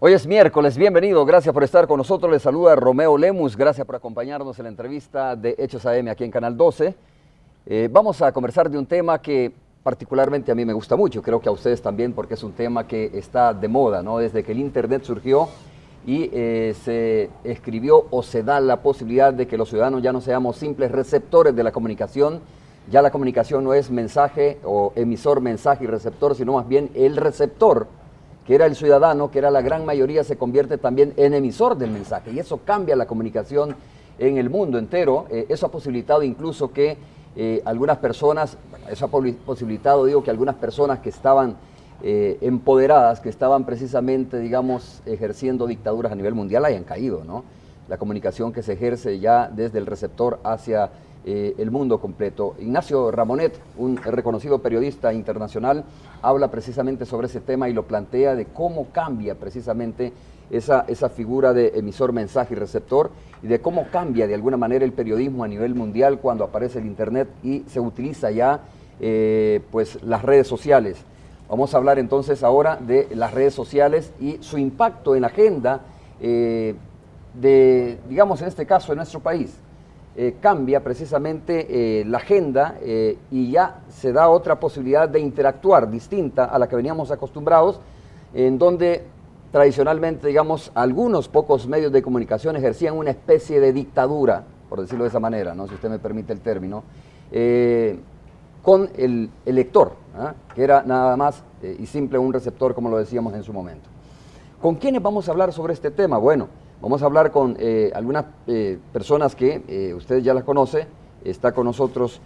Hoy es miércoles, bienvenido, gracias por estar con nosotros. Les saluda Romeo Lemus, gracias por acompañarnos en la entrevista de Hechos AM aquí en Canal 12. Vamos a conversar de un tema que particularmente a mí me gusta mucho, creo que a ustedes también, porque es un tema que está de moda, ¿no? Desde que el Internet surgió y se escribió o se da la posibilidad de que los ciudadanos ya no seamos simples receptores de la comunicación. Ya la comunicación no es mensaje o emisor, mensaje y receptor, sino más bien el receptor, que era el ciudadano, que era la gran mayoría, se convierte también en emisor del mensaje. Y eso cambia la comunicación en el mundo entero. Eso ha posibilitado incluso que algunas personas, bueno, eso ha posibilitado, digo, que algunas personas que estaban empoderadas, que estaban precisamente, digamos, ejerciendo dictaduras a nivel mundial, hayan caído, ¿no? La comunicación que se ejerce ya desde el receptor hacia el mundo completo. Ignacio Ramonet, un reconocido periodista internacional, habla precisamente sobre ese tema y lo plantea de cómo cambia precisamente esa figura de emisor, mensaje y receptor, y de cómo cambia de alguna manera el periodismo a nivel mundial cuando aparece el Internet y se utiliza ya pues las redes sociales. Vamos a hablar entonces ahora de las redes sociales y su impacto en la agenda digamos en este caso, en nuestro país. Cambia precisamente la agenda y ya se da otra posibilidad de interactuar distinta a la que veníamos acostumbrados, en donde tradicionalmente, digamos, algunos pocos medios de comunicación ejercían una especie de dictadura, por decirlo de esa manera, ¿no? Si usted me permite el término, con el lector, que era nada más y simple un receptor, como lo decíamos en su momento. ¿Con quiénes vamos a hablar sobre este tema? Bueno, vamos a hablar con algunas personas que ustedes ya las conocen. Está con nosotros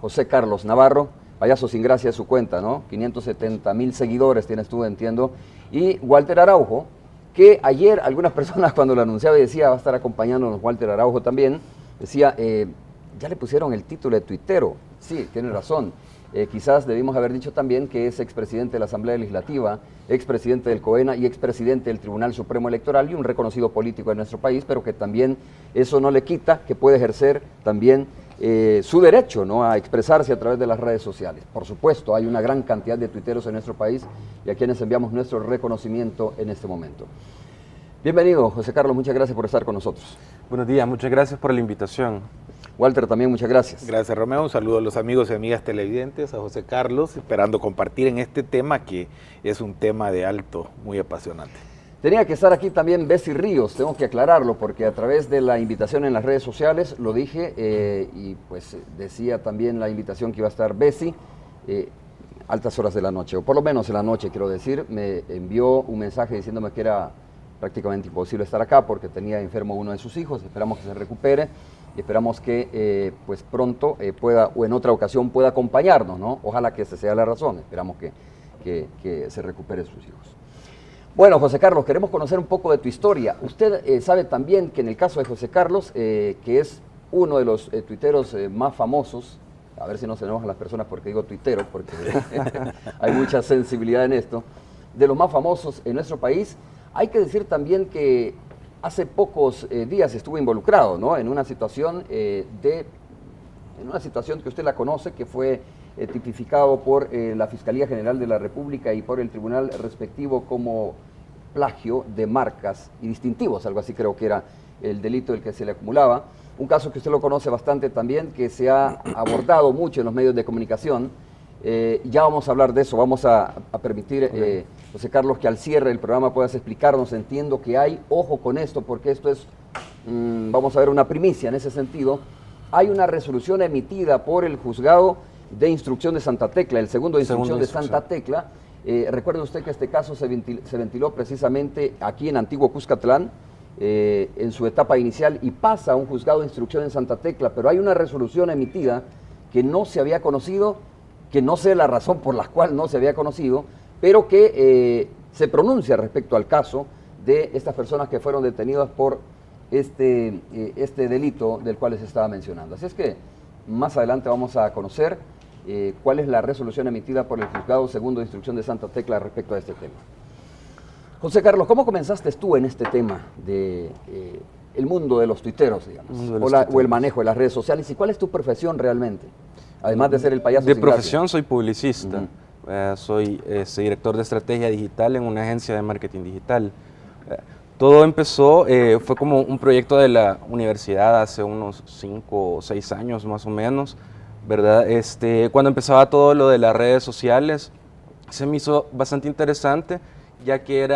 José Carlos Navarro, Payaso Sin Gracia es su cuenta, ¿no? 570,000 seguidores tienes tú, entiendo. Y Walter Araujo, que ayer algunas personas cuando lo anunciaba y decía va a estar acompañándonos Walter Araujo también, decía, ya le pusieron el título de tuitero. Sí, tiene razón. Quizás debimos haber dicho también que es expresidente de la Asamblea Legislativa, expresidente del COENA y expresidente del Tribunal Supremo Electoral y un reconocido político de nuestro país, pero que también eso no le quita que puede ejercer también su derecho, ¿no?, a expresarse a través de las redes sociales. Por supuesto, hay una gran cantidad de tuiteros en nuestro país y a quienes enviamos nuestro reconocimiento en este momento. Bienvenido, José Carlos, muchas gracias por estar con nosotros. Buenos días, muchas gracias por la invitación. Walter, también muchas gracias. Gracias, Romeo. Un saludo a los amigos y amigas televidentes, a José Carlos, esperando compartir en este tema que es un tema de alto, muy apasionante. Tenía que estar aquí también Bessie Ríos, tengo que aclararlo, porque a través de la invitación en las redes sociales lo dije y pues decía también la invitación que iba a estar Bessie, altas horas de la noche, o por lo menos en la noche quiero decir, me envió un mensaje diciéndome que era prácticamente imposible estar acá porque tenía enfermo uno de sus hijos, esperamos que se recupere. Y esperamos que pues pronto pueda, o en otra ocasión pueda acompañarnos, ¿no? Ojalá que esa sea la razón, esperamos que se recupere sus hijos. Bueno, José Carlos, queremos conocer un poco de tu historia. Usted sabe también que en el caso de José Carlos, que es uno de los tuiteros más famosos, a ver si no se enojan las personas porque digo tuitero, porque hay mucha sensibilidad en esto, de los más famosos en nuestro país. Hay que decir también que hace pocos días estuvo involucrado, ¿no?, en una situación que usted la conoce, que fue tipificado por la Fiscalía General de la República y por el tribunal respectivo como plagio de marcas y distintivos, algo así creo que era el delito del que se le acumulaba. Un caso que usted lo conoce bastante también, que se ha abordado mucho en los medios de comunicación. Ya vamos a hablar de eso, vamos a permitir, José Carlos, que al cierre del programa puedas explicarnos. Entiendo que hay, ojo con esto, porque esto es, vamos a ver, una primicia en ese sentido. Hay una resolución emitida por el Juzgado de Instrucción de Santa Tecla, el segundo de Instrucción de Santa Tecla. Recuerde usted que este caso se ventiló precisamente aquí en Antiguo Cuscatlán, en su etapa inicial, y pasa a un Juzgado de Instrucción en Santa Tecla, pero hay una resolución emitida que no se había conocido, que no sé la razón por la cual no se había conocido, pero que se pronuncia respecto al caso de estas personas que fueron detenidas por este delito del cual les estaba mencionando. Así es que más adelante vamos a conocer cuál es la resolución emitida por el Juzgado Segundo de Instrucción de Santa Tecla respecto a este tema. José Carlos, ¿cómo comenzaste tú en este tema de el mundo de los tuiteros, digamos, o el manejo de las redes sociales? ¿Y cuál es tu profesión realmente? Además de ser el payaso de sin profesión gracia. soy publicista. Soy director de estrategia digital en una agencia de marketing digital. Todo empezó, fue como un proyecto de la universidad hace unos 5 o 6 años más o menos, ¿verdad? Cuando empezaba todo lo de las redes sociales, se me hizo bastante interesante, ya que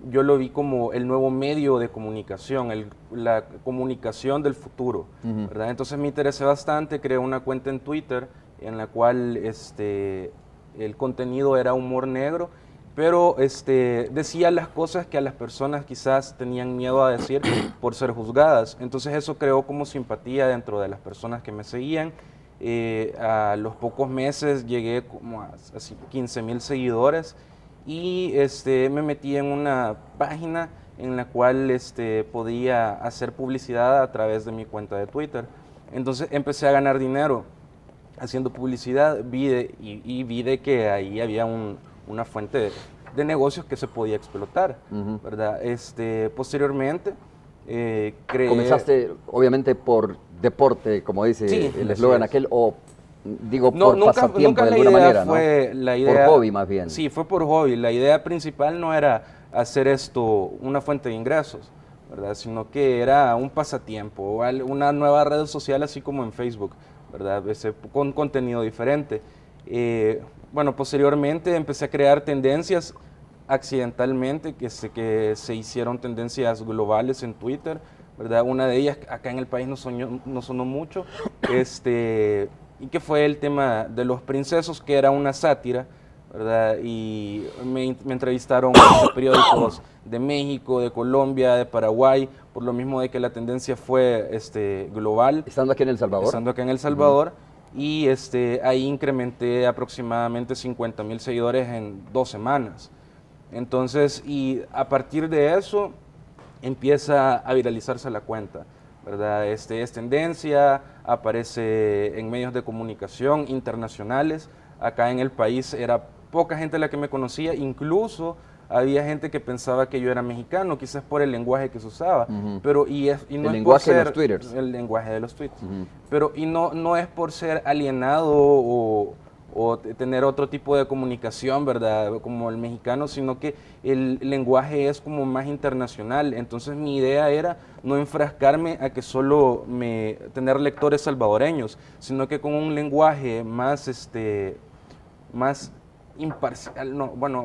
yo lo vi como el nuevo medio de comunicación, la comunicación del futuro, ¿verdad? Entonces me interesé bastante, creé una cuenta en Twitter en la cual el contenido era humor negro, pero decía las cosas que a las personas quizás tenían miedo a decir por ser juzgadas. Entonces eso creó como simpatía dentro de las personas que me seguían. A los pocos meses llegué como a 15,000 seguidores y me metí en una página en la cual podía hacer publicidad a través de mi cuenta de Twitter. Entonces empecé a ganar dinero haciendo publicidad, vi de que ahí había una fuente de negocios que se podía explotar, ¿verdad? Posteriormente creé... Comenzaste obviamente por deporte, como dice Sí, el eslogan aquel, o digo por pasatiempo nunca de alguna manera, fue ¿no? La idea, por hobby más bien. Sí, fue por hobby. La idea principal no era hacer esto una fuente de ingresos, ¿verdad? Sino que era un pasatiempo, una nueva red social así como en Facebook, ¿verdad? Con contenido diferente. Bueno, posteriormente empecé a crear tendencias accidentalmente, que se hicieron tendencias globales en Twitter, ¿verdad? Una de ellas acá en el país no sonó mucho, y que fue el tema de los princesos, que era una sátira, ¿verdad? Y me entrevistaron muchos periódicos de México, de Colombia, de Paraguay, por lo mismo de que la tendencia fue global. Estando aquí en El Salvador. Estando acá en El Salvador, y ahí incrementé aproximadamente 50,000 seguidores en 2 semanas. Entonces, y a partir de eso empieza a viralizarse la cuenta, ¿verdad? Es tendencia, aparece en medios de comunicación internacionales. Acá en el país era poca gente la que me conocía, incluso había gente que pensaba que yo era mexicano, quizás por el lenguaje que se usaba, pero y no el es lenguaje por ser, de los twitters. El lenguaje de los tweets. Pero y no es por ser alienado o tener otro tipo de comunicación, ¿verdad? Como el mexicano, sino que el lenguaje es como más internacional. Entonces mi idea era no enfrascarme a que solo tener lectores salvadoreños, sino que con un lenguaje más más imparcial,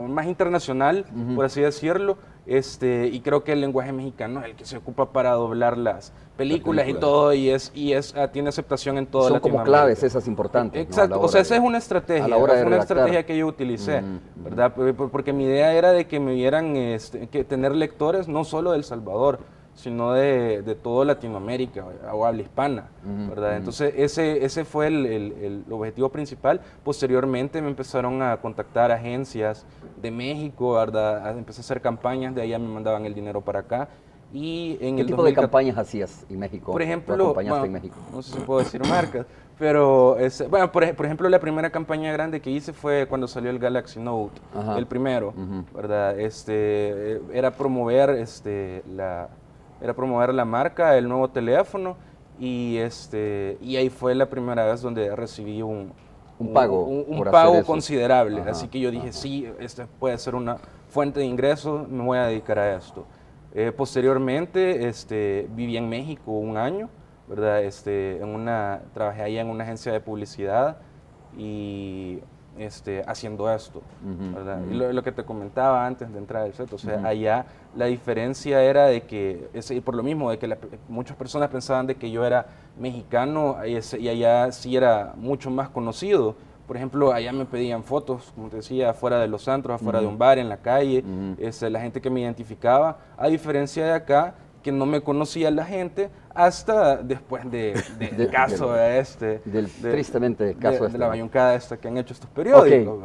más internacional, por así decirlo, y creo que el lenguaje mexicano es el que se ocupa para doblar las películas y todo, tiene aceptación en toda Latinoamérica. Son como claves esas importantes. Exacto, ¿no? O sea, esa es una estrategia, fue una estrategia que yo utilicé, ¿verdad? Porque mi idea era de que me vieran, que tener lectores no solo de El Salvador, sino de toda Latinoamérica o habla hispana, ¿verdad? Entonces ese fue el objetivo principal. Posteriormente me empezaron a contactar agencias de México, ¿verdad? Empecé a hacer campañas, de allá me mandaban el dinero para acá. Y en ¿Qué tipo de campañas hacías en México? Por ejemplo, en México? No sé si puedo decir marcas, pero por ejemplo, la primera campaña grande que hice fue cuando salió el Galaxy Note, el primero, ¿verdad? Era promover era promover la marca, el nuevo teléfono, y ahí fue la primera vez donde recibí un pago considerable. Así que yo dije, sí, puede ser una fuente de ingresos, me voy a dedicar a esto. Posteriormente viví en México un año, ¿verdad? Trabajé ahí en una agencia de publicidad y haciendo esto, ¿verdad? Y lo que te comentaba antes de entrar al set, o sea, allá la diferencia era de que, por lo mismo, de que muchas personas pensaban de que yo era mexicano y allá sí era mucho más conocido. Por ejemplo, allá me pedían fotos, como te decía, afuera de los antros, afuera de un bar, en la calle, la gente que me identificaba, a diferencia de acá, que no me conocía la gente hasta después del caso tristemente caso de la bayuncada que han hecho estos periódicos.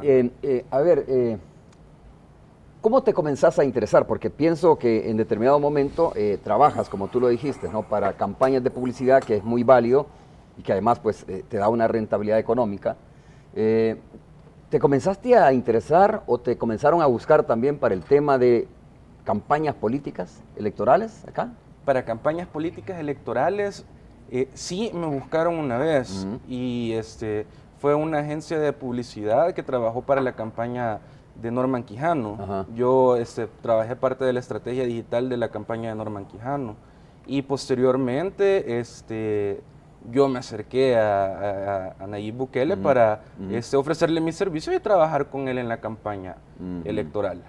A ver, ¿cómo te comenzás a interesar? Porque pienso que en determinado momento trabajas, como tú lo dijiste, ¿no? Para campañas de publicidad, que es muy válido y que además pues, te da una rentabilidad económica. ¿Te comenzaste a interesar o te comenzaron a buscar también para el tema de campañas políticas electorales acá? Para campañas políticas electorales, sí me buscaron una vez y fue una agencia de publicidad que trabajó para la campaña de Norman Quijano. Ajá. Yo trabajé parte de la estrategia digital de la campaña de Norman Quijano. Y posteriormente yo me acerqué a Nayib Bukele para ofrecerle mis servicios y trabajar con él en la campaña electoral.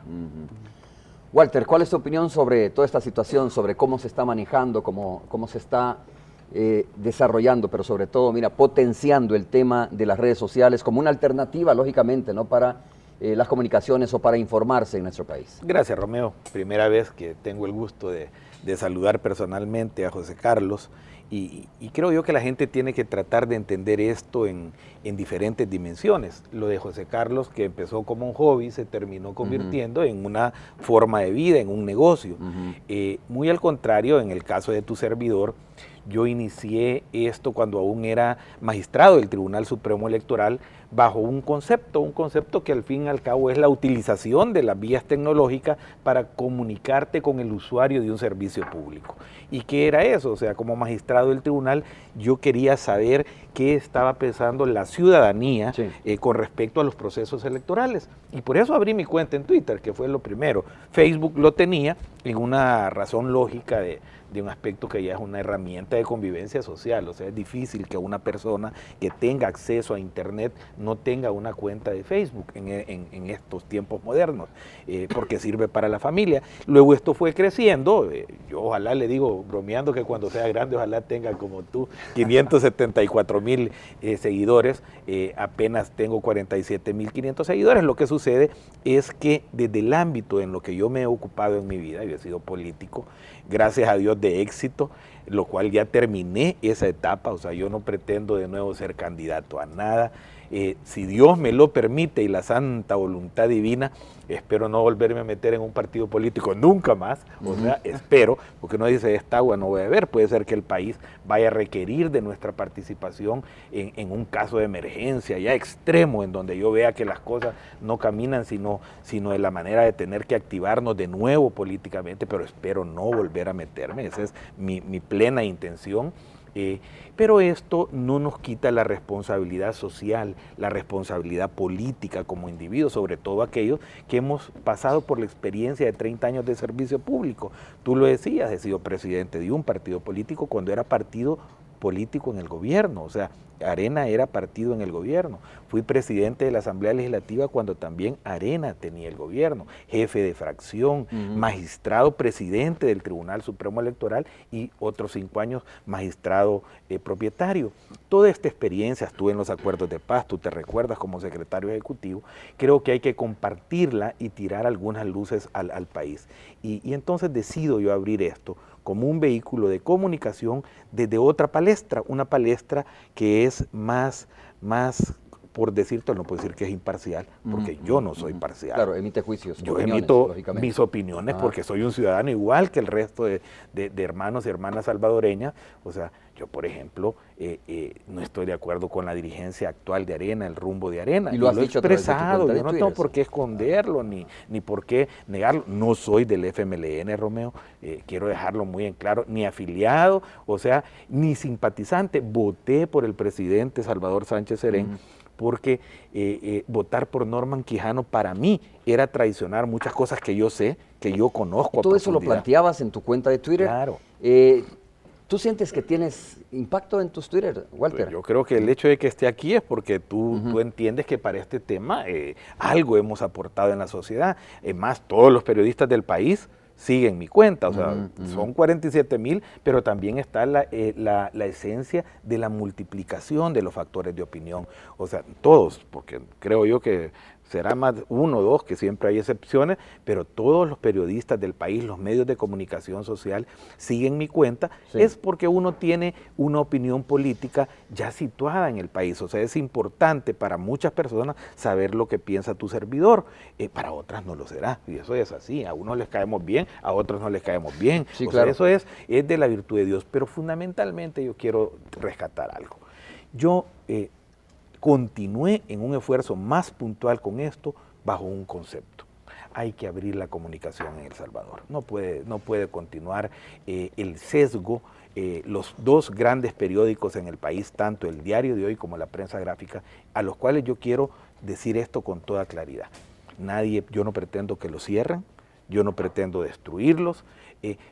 Walter, ¿cuál es tu opinión sobre toda esta situación, sobre cómo se está manejando, cómo se está desarrollando, pero sobre todo, mira, potenciando el tema de las redes sociales como una alternativa, lógicamente, ¿no?, para las comunicaciones o para informarse en nuestro país? Gracias, Romeo. Primera vez que tengo el gusto de saludar personalmente a José Carlos. Y creo yo que la gente tiene que tratar de entender esto en diferentes dimensiones. Lo de José Carlos, que empezó como un hobby, se terminó convirtiendo en una forma de vida, en un negocio. Muy al contrario, en el caso de tu servidor, yo inicié esto cuando aún era magistrado del Tribunal Supremo Electoral bajo un concepto que al fin y al cabo es la utilización de las vías tecnológicas para comunicarte con el usuario de un servicio público. ¿Y qué era eso? O sea, como magistrado del tribunal, yo quería saber qué estaba pensando la ciudadanía con respecto a los procesos electorales. Y por eso abrí mi cuenta en Twitter, que fue lo primero. Facebook lo tenía en una razón lógica de un aspecto que ya es una herramienta de convivencia social. O sea, es difícil que una persona que tenga acceso a Internet no tenga una cuenta de Facebook en estos tiempos modernos, porque sirve para la familia. Luego esto fue creciendo. Yo ojalá, le digo bromeando, que cuando sea grande ojalá tenga como tú 574,000 seguidores. Apenas tengo 47,500 seguidores. Lo que sucede es que desde el ámbito en lo que yo me he ocupado en mi vida, yo he sido político, gracias a Dios de éxito, lo cual ya terminé esa etapa. O sea, yo no pretendo de nuevo ser candidato a nada. Si Dios me lo permite y la santa voluntad divina, espero no volverme a meter en un partido político nunca más. O sea, espero, porque uno dice, esta agua no voy a beber. Puede ser que el país vaya a requerir de nuestra participación en un caso de emergencia ya extremo, en donde yo vea que las cosas no caminan sino de la manera de tener que activarnos de nuevo políticamente, pero espero no volver a meterme. Esa es mi plena intención. Pero esto no nos quita la responsabilidad social, la responsabilidad política como individuos, sobre todo aquellos que hemos pasado por la experiencia de 30 años de servicio público. Tú lo decías, he sido presidente de un partido político cuando era partido político en el gobierno. O sea, Arena era partido en el gobierno. Fui presidente de la Asamblea Legislativa cuando también Arena tenía el gobierno, jefe de fracción, magistrado presidente del Tribunal Supremo Electoral y otros 5 años magistrado propietario. Toda esta experiencia, estuve en los acuerdos de paz, tú te recuerdas, como secretario ejecutivo. Creo que hay que compartirla y tirar algunas luces al país. Y entonces decido yo abrir esto como un vehículo de comunicación desde otra palestra, una palestra que es más, por decirte, no puedo decir que es imparcial, porque yo no soy parcial. Claro, emite juicios. Yo emito mis opiniones porque soy un ciudadano igual que el resto de hermanos y hermanas salvadoreñas. O sea, yo, por ejemplo, no estoy de acuerdo con la dirigencia actual de Arena, el rumbo de Arena. Y lo has dicho expresado, yo no tengo por qué esconderlo ni por qué negarlo. No soy del FMLN, Romeo, quiero dejarlo muy en claro, ni afiliado, o sea, ni simpatizante. Voté por el presidente Salvador Sánchez Serén, porque votar por Norman Quijano para mí era traicionar muchas cosas que yo sé, que yo conozco. Todo eso lo planteabas en tu cuenta de Twitter. Claro. ¿Tú sientes que tienes impacto en tus Twitter, Walter? Pues yo creo que el hecho de que esté aquí es porque tú entiendes que para este tema algo hemos aportado en la sociedad. Más, todos los periodistas del país siguen mi cuenta, o sea, son 47,000, pero también está la esencia de la multiplicación de los factores de opinión. O sea, todos, porque creo yo que será más 1 o 2, que siempre hay excepciones, pero todos los periodistas del país, los medios de comunicación social siguen mi cuenta, es porque uno tiene una opinión política ya situada en el país. O sea, es importante para muchas personas saber lo que piensa tu servidor, para otras no lo será, y eso es así, a unos les caemos bien, a otros no les caemos bien. Sí, o claro. sea, eso es de la virtud de Dios, pero fundamentalmente yo quiero rescatar algo. Yo continué en un esfuerzo más puntual con esto bajo un concepto. hay que abrir la comunicación en El Salvador. No puede continuar el sesgo. Los dos grandes periódicos en el país, tanto el Diario de Hoy como la Prensa Gráfica, a los cuales yo quiero decir esto con toda claridad. Yo no pretendo que los cierren, yo no pretendo destruirlos,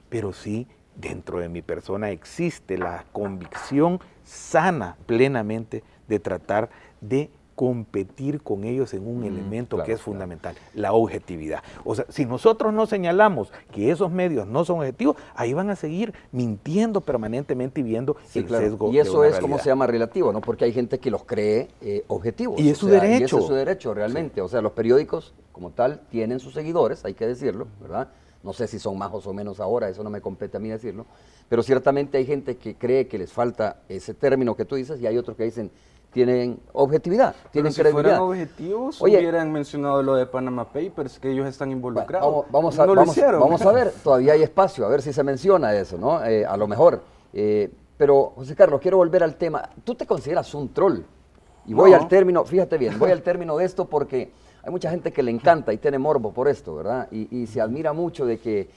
pero sí dentro de mi persona existe la convicción sana plenamente de tratar de competir con ellos en un elemento que es fundamental, la objetividad. O sea, si nosotros no señalamos que esos medios no son objetivos, ahí van a seguir mintiendo permanentemente y viendo el sesgo. Y eso es como se llama relativo, ¿no? Porque hay gente que los cree objetivos. Y es su derecho. Y ese es su derecho realmente. Sí. O sea, los periódicos como tal tienen sus seguidores, hay que decirlo, ¿verdad? No sé si son más o menos ahora, eso no me compete a mí decirlo, pero ciertamente hay gente que cree que les falta ese término que tú dices y hay otros que dicen tienen objetividad, tienen credibilidad. Si fueran objetivos, hubieran mencionado lo de Panama Papers, que ellos están involucrados. Vamos a ver, todavía hay espacio, a ver si se menciona eso, ¿no? A lo mejor. Pero, José Carlos, quiero volver al tema. ¿Tú te consideras un troll? Y voy al término, fíjate bien, voy al término de esto porque hay mucha gente que le encanta y tiene morbo por esto, ¿verdad? Y se admira mucho de que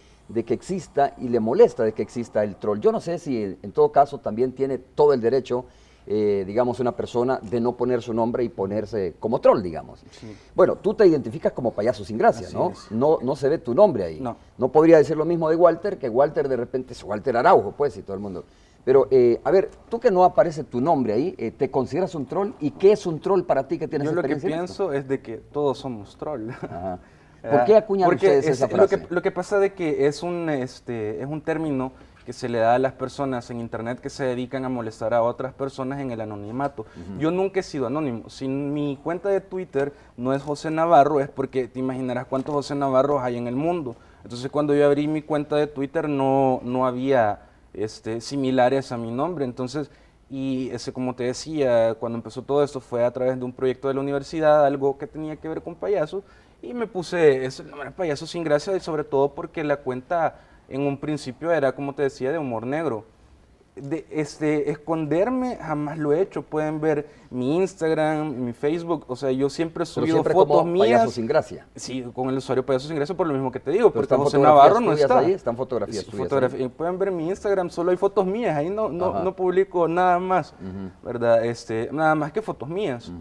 exista y le molesta de que exista el troll. Yo no sé si en todo caso también tiene todo el derecho digamos, una persona de no poner su nombre y ponerse como troll, digamos. Sí. Bueno, tú te identificas como payaso sin gracia, ¿no? No se ve tu nombre ahí. No podría decir lo mismo de Walter, que Walter de repente es Walter Araujo, pues, y todo el mundo. Pero, a ver, tú que no aparece tu nombre ahí, ¿te consideras un troll? ¿Y qué es un troll para ti que tienes experiencia? Yo lo que pienso es de que todos somos troll. Ajá. ¿Por qué acuñan ustedes esa frase? Lo que pasa de que es un término que se le da a las personas en internet que se dedican a molestar a otras personas en el anonimato. Yo nunca he sido anónimo. Si mi cuenta de Twitter no es José Navarro, es porque te imaginarás cuántos José Navarros hay en el mundo. Entonces cuando yo abrí mi cuenta de Twitter no había similares a mi nombre. Entonces, como te decía, cuando empezó todo esto fue a través de un proyecto de la universidad, algo que tenía que ver con payasos, y me puse ese nombre Payaso Sin Gracia, y sobre todo porque la cuenta en un principio era, como te decía, de humor negro. Esconderme jamás lo he hecho. Pueden ver mi Instagram, mi Facebook. O sea, yo siempre he subido fotos mías. Payaso Sin Gracia. Sí, con el usuario Payaso Sin Gracia, por lo mismo que te digo. Pero porque José Navarro no está. Ahí están fotografías tuyas. Pueden ver mi Instagram, solo hay fotos mías. Ahí no publico nada más, ¿verdad? Nada más que fotos mías.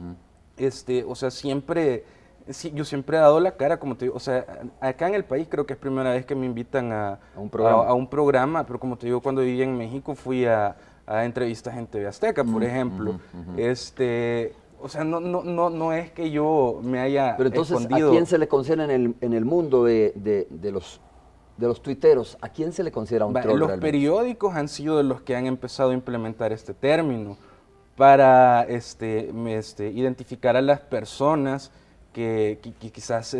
O sea, siempre... Sí, yo siempre he dado la cara, como te digo, o sea, acá en el país creo que es primera vez que me invitan a un programa, pero como te digo, cuando viví en México fui a entrevistas en TV Azteca, por ejemplo. O sea, no es que yo me haya Pero entonces, escondido. ¿a quién se le considera en el mundo de los tuiteros, a quién se le considera un troll Los realmente? periódicos han sido los que han empezado a implementar este término para identificar a las personas que quizás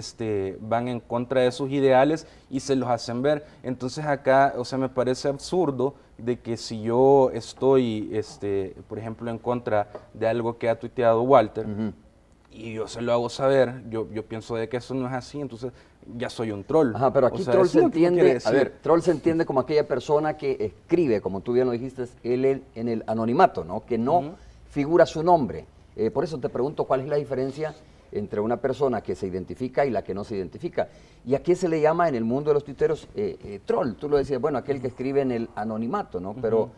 van en contra de sus ideales y se los hacen ver. Entonces acá, o sea, me parece absurdo de que si yo estoy, por ejemplo, en contra de algo que ha tuiteado Walter, y yo se lo hago saber, yo pienso de que eso no es así, entonces ya soy un troll. Ajá, pero aquí troll se entiende, troll se entiende como aquella persona que escribe, como tú bien lo dijiste, en el anonimato, ¿no? Que no figura su nombre. Por eso te pregunto cuál es la diferencia entre una persona que se identifica y la que no se identifica. ¿Y a qué se le llama en el mundo de los tuiteros troll? Tú lo decías, bueno, aquel que escribe en el anonimato, ¿no? Pero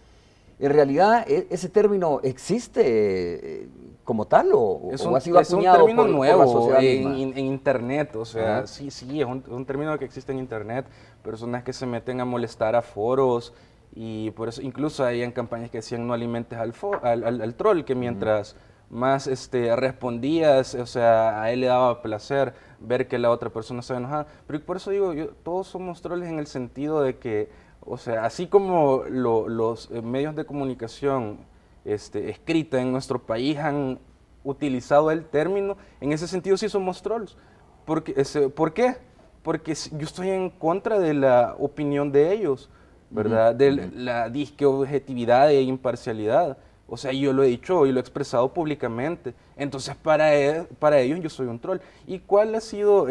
en realidad, ¿ese término existe como tal o ha sido acuñado un término por nuevo la sociedad en internet? O sea, sí, es un término que existe en internet. Personas que se meten a molestar a foros y por eso incluso hay en campañas que decían no alimentes al troll, que mientras más respondías, o sea, a él le daba placer ver que la otra persona estaba enojada. Pero por eso digo, todos somos troles en el sentido de que, o sea, así como los medios de comunicación escrita en nuestro país han utilizado el término, en ese sentido sí somos trolls. ¿Por qué? Porque yo estoy en contra de la opinión de ellos, ¿verdad? De la disque objetividad e imparcialidad. O sea, yo lo he dicho y lo he expresado públicamente. Entonces, para ellos yo soy un troll. ¿Y cuál ha sido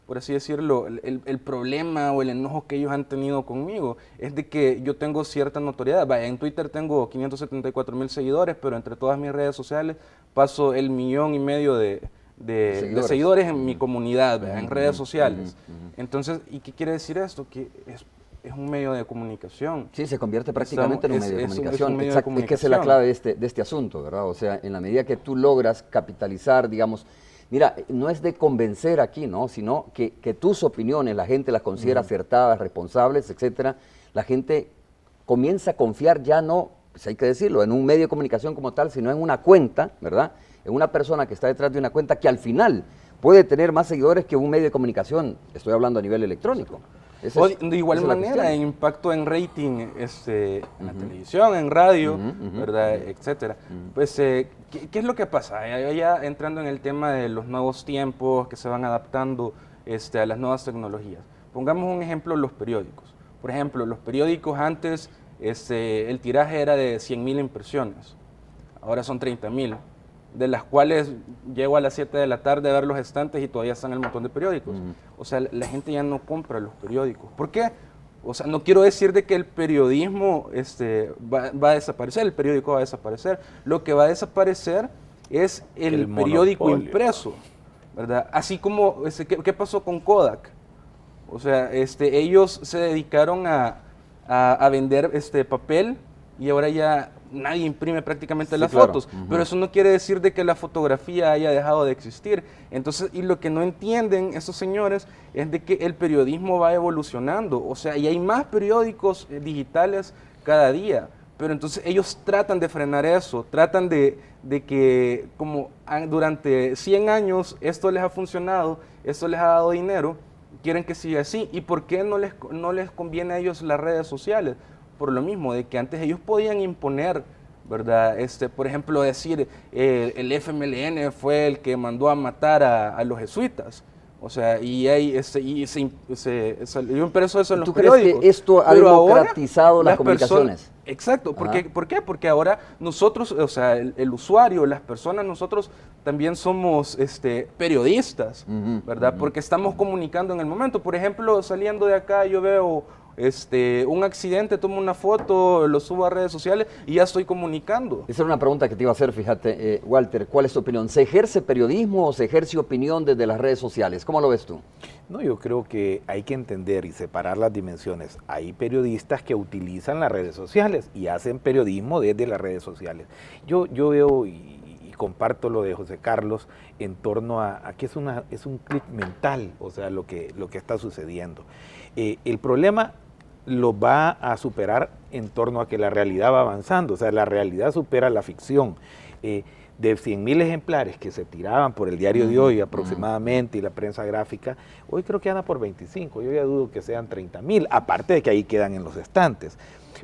por así decirlo, el problema o el enojo que ellos han tenido conmigo? Es de que yo tengo cierta notoriedad. Vaya, en Twitter tengo 574,000 seguidores, pero entre todas mis redes sociales paso el 1,5 millones de seguidores en mi comunidad, ¿verdad? En redes sociales. Entonces, ¿y qué quiere decir esto? Que es un medio de comunicación. Sí, se convierte prácticamente en un medio de comunicación. Es un medio de comunicación. Es que esa es la clave de este asunto, ¿verdad? O sea, en la medida que tú logras capitalizar, digamos, mira, no es de convencer aquí, ¿no? Sino que tus opiniones, la gente las considera acertadas, responsables, etcétera. La gente comienza a confiar ya no, pues hay que decirlo, en un medio de comunicación como tal, sino en una cuenta, ¿verdad? En una persona que está detrás de una cuenta que al final puede tener más seguidores que un medio de comunicación. Estoy hablando a nivel electrónico. De igual manera, impacto en rating en la televisión, en radio, ¿verdad? Etcétera. Pues, ¿qué es lo que pasa? Ya entrando en el tema de los nuevos tiempos que se van adaptando a las nuevas tecnologías. Pongamos un ejemplo, los periódicos. Por ejemplo, los periódicos antes, el tiraje era de 100.000 impresiones, ahora son 30.000. De las cuales llego a las 7 de la tarde a ver los estantes y todavía están el montón de periódicos. O sea, la gente ya no compra los periódicos. ¿Por qué? O sea, no quiero decir de que el periodismo va a desaparecer, el periódico va a desaparecer. Lo que va a desaparecer es el periódico impreso, ¿verdad? Así como, ¿qué pasó con Kodak? O sea, ellos se dedicaron a vender papel y ahora ya nadie imprime prácticamente las fotos, pero eso no quiere decir de que la fotografía haya dejado de existir. Entonces, y lo que no entienden esos señores es de que el periodismo va evolucionando, o sea, y hay más periódicos digitales cada día, pero entonces ellos tratan de frenar eso, tratan de que como durante 100 años esto les ha funcionado, esto les ha dado dinero, quieren que siga así. ¿Y por qué no les conviene a ellos las redes sociales? Por lo mismo, de que antes ellos podían imponer, ¿verdad? Por ejemplo, decir, el FMLN fue el que mandó a matar a los jesuitas. O sea, y salió impreso eso en los periódicos. ¿Tú crees que esto ha democratizado las comunicaciones? Exacto. ¿Por qué? Porque ahora nosotros, o sea, el usuario, las personas, nosotros también somos periodistas, ¿verdad? Porque estamos comunicando en el momento. Por ejemplo, saliendo de acá yo veo un accidente, tomo una foto, lo subo a redes sociales y ya estoy comunicando. Esa era una pregunta que te iba a hacer, fíjate, Walter, ¿cuál es tu opinión? ¿Se ejerce periodismo o se ejerce opinión desde las redes sociales? ¿Cómo lo ves tú? No, yo creo que hay que entender y separar las dimensiones. Hay periodistas que utilizan las redes sociales y hacen periodismo desde las redes sociales. Yo veo y comparto lo de José Carlos en torno a que es un clic mental, o sea, lo que está sucediendo. El problema lo va a superar en torno a que la realidad va avanzando, o sea, la realidad supera la ficción. De 100.000 ejemplares que se tiraban por el diario de hoy aproximadamente y la prensa gráfica, hoy creo que anda por 25, yo ya dudo que sean 30.000, aparte de que ahí quedan en los estantes.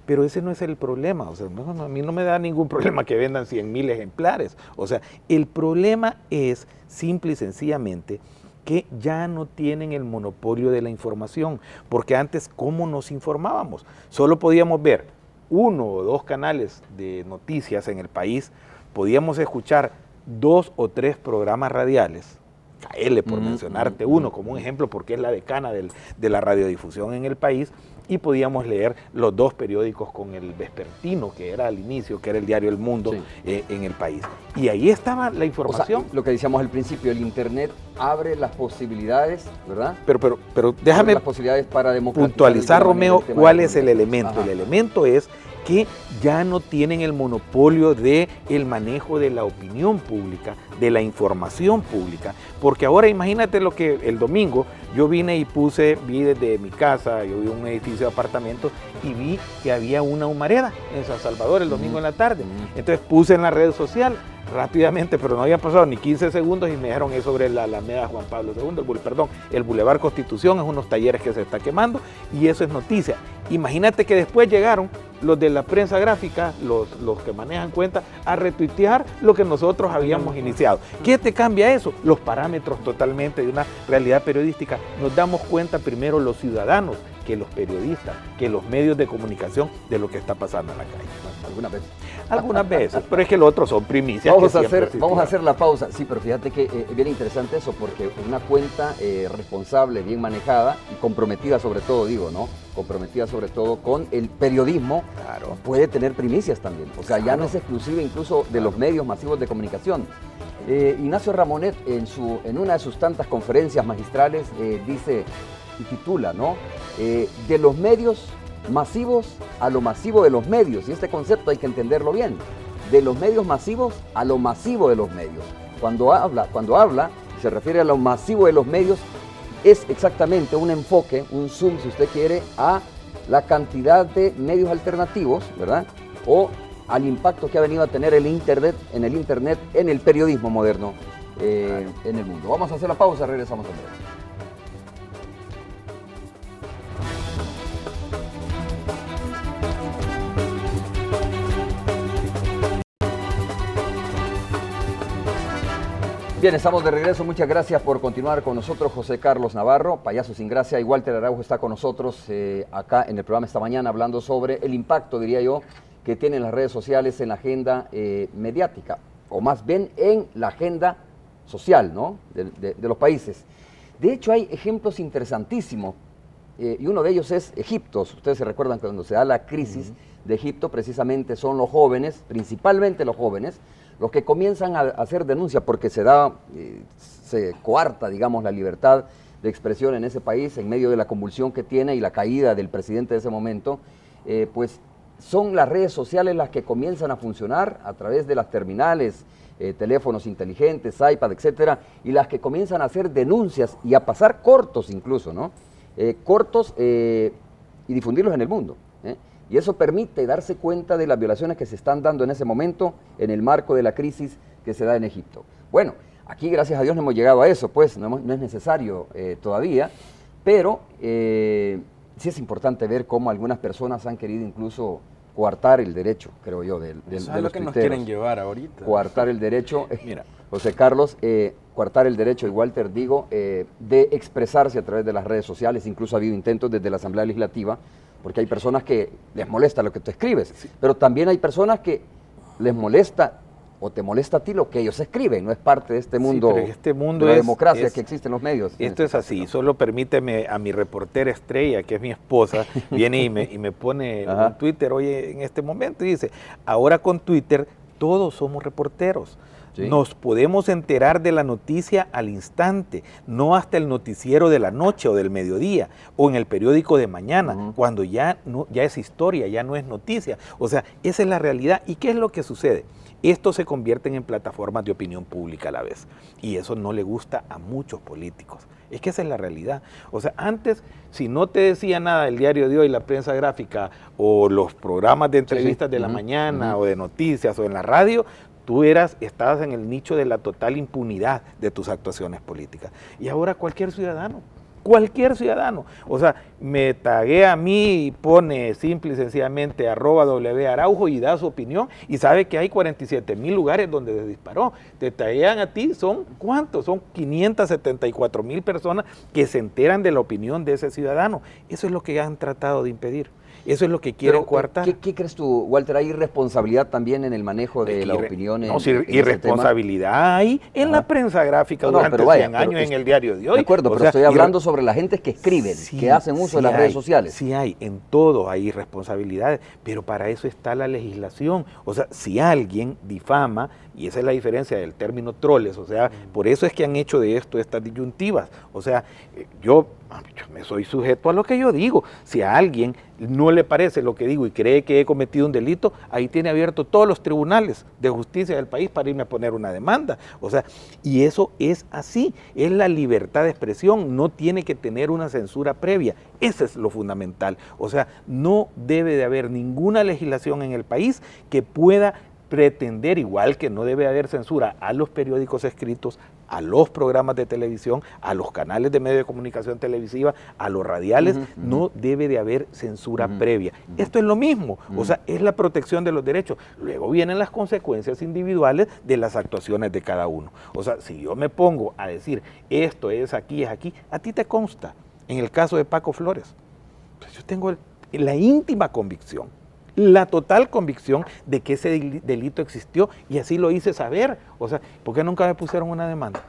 Pero ese no es el problema, o sea, a mí no me da ningún problema que vendan 100.000 ejemplares, o sea, el problema es simple y sencillamente que ya no tienen el monopolio de la información, porque antes, ¿cómo nos informábamos? Solo podíamos ver 1 o 2 canales de noticias en el país, podíamos escuchar 2 o 3 programas radiales, KL por mencionarte uno como un ejemplo, porque es la decana de la radiodifusión en el país, y podíamos leer los 2 periódicos con el vespertino, que era al inicio, que era el diario El Mundo, en el país. Y ahí estaba la información. O sea, lo que decíamos al principio, el Internet abre las posibilidades, ¿verdad? Pero déjame las posibilidades para puntualizar, Romeo, cuál es el elemento. El elemento es que ya no tienen el monopolio del manejo de la opinión pública, de la información pública, porque ahora imagínate lo que el domingo yo vine y vi desde mi casa, yo vi un edificio de apartamentos y vi que había una humareda en San Salvador el domingo en la tarde. Entonces puse en la red social rápidamente, pero no había pasado ni 15 segundos y me dijeron es sobre la Alameda Juan Pablo II, el Boulevard Constitución, es unos talleres que se está quemando y eso es noticia. Imagínate que después llegaron los de la prensa gráfica, los que manejan cuenta, a retuitear lo que nosotros habíamos iniciado. ¿Qué te cambia eso? Los parámetros totalmente de una realidad periodística. Nos damos cuenta primero los ciudadanos que los periodistas, que los medios de comunicación de lo que está pasando en la calle. Algunas veces, pero es que los otros son primicias. Vamos a hacer la pausa. Sí, pero fíjate que es bien interesante eso, porque una cuenta responsable, bien manejada y comprometida sobre todo, comprometida sobre todo con el periodismo, puede tener primicias también. O sea, ya no es exclusiva incluso de los medios masivos de comunicación. Ignacio Ramonet, en una de sus tantas conferencias magistrales, dice y titula, ¿no? De los medios masivos a lo masivo de los medios, y este concepto hay que entenderlo bien, de los medios masivos a lo masivo de los medios. Cuando habla, se refiere a lo masivo de los medios, es exactamente un enfoque, un zoom, si usted quiere, a la cantidad de medios alternativos, ¿verdad? O al impacto que ha venido a tener el Internet, en el periodismo moderno en el mundo. Vamos a hacer la pausa, regresamos en breve. Bien, estamos de regreso. Muchas gracias por continuar con nosotros, José Carlos Navarro, Payaso sin Gracia, y Walter Araujo está con nosotros acá en el programa esta mañana hablando sobre el impacto, diría yo, que tienen las redes sociales en la agenda mediática, o más bien en la agenda social, ¿no? de los países. De hecho, hay ejemplos interesantísimos, y uno de ellos es Egipto. Ustedes se recuerdan que cuando se da la crisis de Egipto, precisamente son los jóvenes, principalmente los jóvenes, los que comienzan a hacer denuncias porque se coarta, digamos, la libertad de expresión en ese país en medio de la convulsión que tiene y la caída del presidente de ese momento, pues son las redes sociales las que comienzan a funcionar a través de las terminales, teléfonos inteligentes, iPad, etcétera, y las que comienzan a hacer denuncias y a pasar cortos incluso, ¿no? Cortos y difundirlos en el mundo. Y eso permite darse cuenta de las violaciones que se están dando en ese momento en el marco de la crisis que se da en Egipto. Bueno, aquí gracias a Dios no hemos llegado a eso, pues no es necesario todavía, pero sí es importante ver cómo algunas personas han querido incluso coartar el derecho, creo yo, de los lo que nos quieren llevar ahorita. Coartar el derecho, Mira, José Carlos, coartar el derecho, y Walter, digo, de expresarse a través de las redes sociales. Incluso ha habido intentos desde la Asamblea Legislativa, porque hay personas que les molesta lo que tú escribes, sí, pero también hay personas que les molesta o te molesta a ti lo que ellos escriben. No es parte de este mundo, sí, este mundo de la democracia que existe en los medios. Esto es así. Solo permíteme a mi reportera estrella, que es mi esposa, viene y me pone un Twitter hoy en este momento y dice, ahora con Twitter todos somos reporteros. ¿Sí? Nos podemos enterar de la noticia al instante, no hasta el noticiero de la noche o del mediodía, o en el periódico de mañana, cuando ya es historia, ya no es noticia. O sea, esa es la realidad. ¿Y qué es lo que sucede? Estos se convierten en plataformas de opinión pública a la vez, y eso no le gusta a muchos políticos. Es que esa es la realidad. O sea, antes, si no te decía nada el diario de hoy, la prensa gráfica, o los programas de entrevistas de la mañana, o de noticias, o en la radio, tú estabas en el nicho de la total impunidad de tus actuaciones políticas. Y ahora cualquier ciudadano, o sea, me taguea a mí y pone simple y sencillamente @WAraujo y da su opinión y sabe que hay 47,000 lugares donde se disparó. Te taguean a ti, ¿son cuántos? Son 574,000 personas que se enteran de la opinión de ese ciudadano. Eso es lo que han tratado de impedir. Eso es lo que quieren coartar. ¿Qué crees tú, Walter? ¿Hay irresponsabilidad también en el manejo de la opinión? No, irresponsabilidad hay en la prensa gráfica durante 100 años en el diario de hoy. De acuerdo, pero estoy hablando sobre la gente que escriben, que hacen uso de las redes sociales. Sí hay, en todo hay irresponsabilidades, pero para eso está la legislación. O sea, si alguien difama, y esa es la diferencia del término troles, o sea, por eso es que han hecho de esto estas disyuntivas. O sea, yo me soy sujeto a lo que yo digo. Si a alguien no le parece lo que digo y cree que he cometido un delito, ahí tiene abierto todos los tribunales de justicia del país para irme a poner una demanda. O sea, y eso es así, es la libertad de expresión, no tiene que tener una censura previa. Eso es lo fundamental. O sea, no debe de haber ninguna legislación en el país que pueda pretender, igual que no debe haber censura a los periódicos escritos, a los programas de televisión, a los canales de medios de comunicación televisiva, a los radiales, no debe de haber censura previa. Esto es lo mismo, o sea, es la protección de los derechos. Luego vienen las consecuencias individuales de las actuaciones de cada uno. O sea, si yo me pongo a decir, esto es aquí, a ti te consta, en el caso de Paco Flores, pues yo tengo la íntima convicción, la total convicción de que ese delito existió y así lo hice saber. O sea, ¿por qué nunca me pusieron una demanda?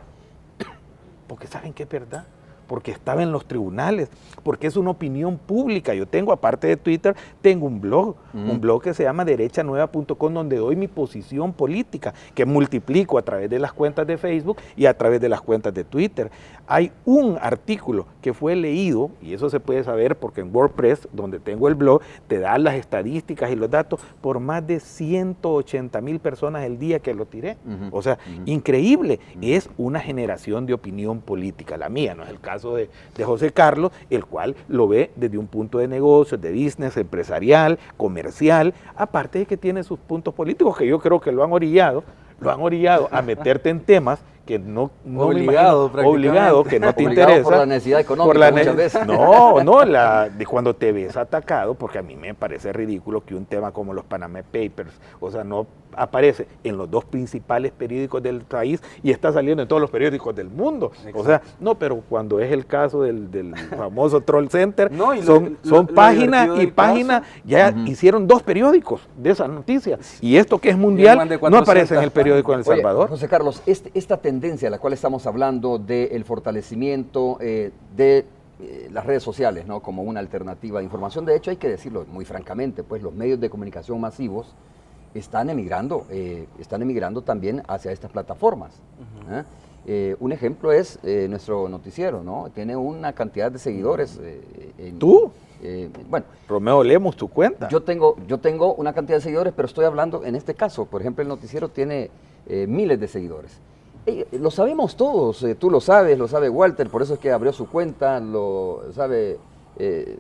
Porque saben que es verdad. porque estaba en los tribunales, porque es una opinión pública. Yo tengo, aparte de Twitter, tengo un blog que se llama derechanueva.com, donde doy mi posición política, que multiplico a través de las cuentas de Facebook y a través de las cuentas de Twitter. Hay un artículo que fue leído, y eso se puede saber porque en WordPress, donde tengo el blog, te da las estadísticas y los datos por más de 180,000 personas el día que lo tiré. O sea, increíble. Es una generación de opinión política, la mía, no es el caso de José Carlos, el cual lo ve desde un punto de negocios, de business, empresarial, comercial, aparte de que tiene sus puntos políticos que yo creo que lo han orillado a meterte en temas que no obligado, que no te interesa. Por la necesidad económica muchas veces. No, de cuando te ves atacado, porque a mí me parece ridículo que un tema como los Panama Papers, o sea, no aparece en los dos principales periódicos del país y está saliendo en todos los periódicos del mundo. Exacto. O sea, no, pero cuando es el caso del famoso Troll Center, no, son páginas y páginas, ya hicieron 2 periódicos de esa noticia. Y esto que es mundial no aparece en el periódico de El Salvador. José Carlos, esta tendencia a la cual estamos hablando del fortalecimiento de las redes sociales, ¿no?, como una alternativa de información, de hecho hay que decirlo muy francamente, pues los medios de comunicación masivos están emigrando también hacia estas plataformas. Un ejemplo es nuestro noticiero, ¿no? Tiene una cantidad de seguidores. ¿Tú? Bueno, Romeo Lemos, tu cuenta. Yo tengo una cantidad de seguidores, pero estoy hablando en este caso, por ejemplo, el noticiero tiene miles de seguidores. Lo sabemos todos, tú lo sabe Walter, por eso es que abrió su cuenta, lo sabe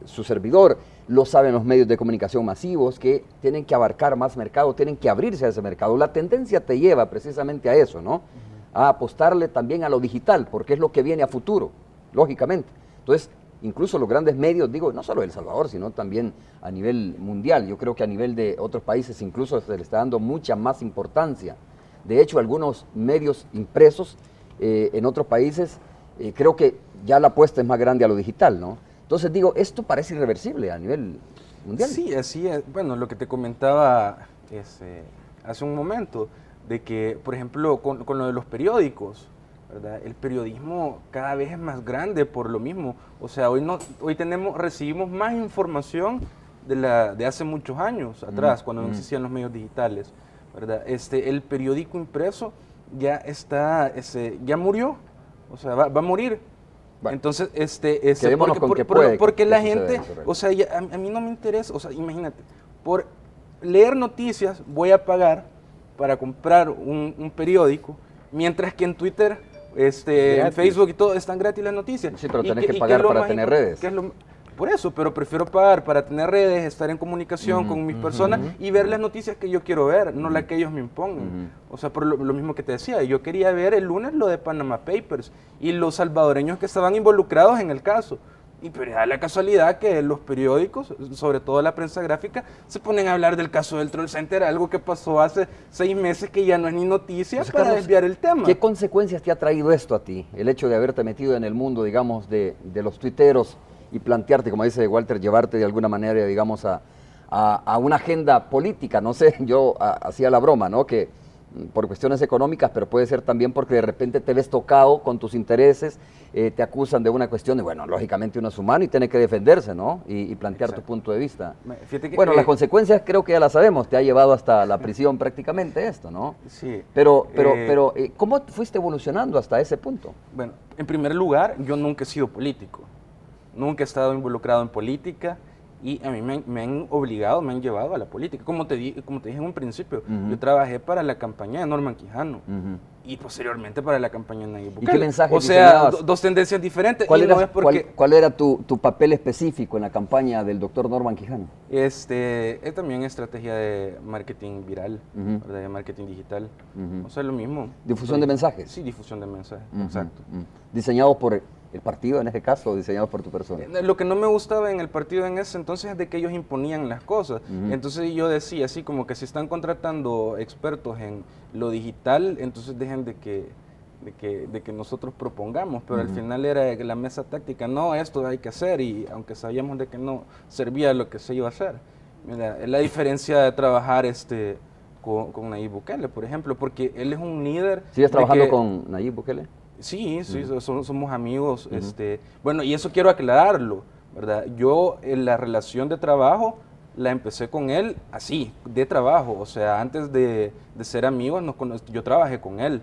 su servidor, lo saben los medios de comunicación masivos, que tienen que abarcar más mercado, tienen que abrirse a ese mercado. La tendencia te lleva precisamente a eso, ¿no? A apostarle también a lo digital, porque es lo que viene a futuro, lógicamente. Entonces, incluso los grandes medios, digo, no solo de El Salvador, sino también a nivel mundial, yo creo que a nivel de otros países incluso se le está dando mucha más importancia. De hecho, algunos medios impresos en otros países, creo que ya la apuesta es más grande a lo digital, ¿no? Entonces digo, esto parece irreversible a nivel mundial. Sí, así es. Bueno, lo que te comentaba hace un momento, de que, por ejemplo, con lo de los periódicos, ¿verdad? El periodismo cada vez es más grande por lo mismo. O sea, hoy recibimos más información de hace muchos años atrás, cuando no existían los medios digitales, ¿verdad? El periódico impreso ya ya murió, o sea, va a morir. Bueno, entonces, porque la gente, o sea, a mí no me interesa, o sea, imagínate, por leer noticias voy a pagar para comprar un periódico, mientras que en Twitter, en Facebook y todo están gratis las noticias. Sí, pero tenés que pagar para tener redes. Por eso, pero prefiero pagar para tener redes, estar en comunicación con mis personas y ver las noticias que yo quiero ver, no las que ellos me impongan. O sea, por lo mismo que te decía, yo quería ver el lunes lo de Panama Papers y los salvadoreños que estaban involucrados en el caso. Pero da la casualidad que los periódicos, sobre todo la prensa gráfica, se ponen a hablar del caso del Troll Center, algo que pasó hace 6 meses que ya no es ni noticia, pues, para Carlos, desviar el tema. ¿Qué consecuencias te ha traído esto a ti? El hecho de haberte metido en el mundo, digamos, de los tuiteros y plantearte, como dice Walter, llevarte de alguna manera, digamos, a una agenda política. No sé, yo hacía la broma, ¿no?, que por cuestiones económicas, pero puede ser también porque de repente te ves tocado con tus intereses, te acusan de una cuestión de, bueno, lógicamente uno es humano y tiene que defenderse, ¿no?, y plantear tu punto de vista. Bueno, las consecuencias creo que ya las sabemos, te ha llevado hasta la prisión prácticamente esto, ¿no? Sí. Pero ¿cómo fuiste evolucionando hasta ese punto? Bueno, en primer lugar, yo nunca he sido político. Nunca he estado involucrado en política y a mí me han obligado, me han llevado a la política. Como te dije en un principio, yo trabajé para la campaña de Norman Quijano y posteriormente para la campaña de Nayib Bukele. ¿Y qué mensaje? O sea, dos tendencias diferentes. ¿Cuál era tu papel específico en la campaña del doctor Norman Quijano? Es también estrategia de marketing viral, ¿verdad? De marketing digital. O sea, lo mismo. ¿Difusión de mensajes? Sí, difusión de mensajes, exacto. ¿Diseñados por el partido en este caso o diseñados por tu persona? Lo que no me gustaba en el partido en ese entonces es de que ellos imponían las cosas. Entonces yo decía así como que si están contratando expertos en lo digital, entonces dejen de que nosotros propongamos, pero al final era la mesa táctica, no, esto hay que hacer, y aunque sabíamos de que no servía lo que se iba a hacer. Mira, es la diferencia de trabajar con Nayib Bukele, por ejemplo, porque él es un líder. ¿Sigues trabajando con Nayib Bukele? Sí, sí, somos amigos. Bueno, y eso quiero aclararlo, ¿verdad? Yo en la relación de trabajo la empecé con él así, de trabajo. O sea, antes de ser amigos, yo trabajé con él,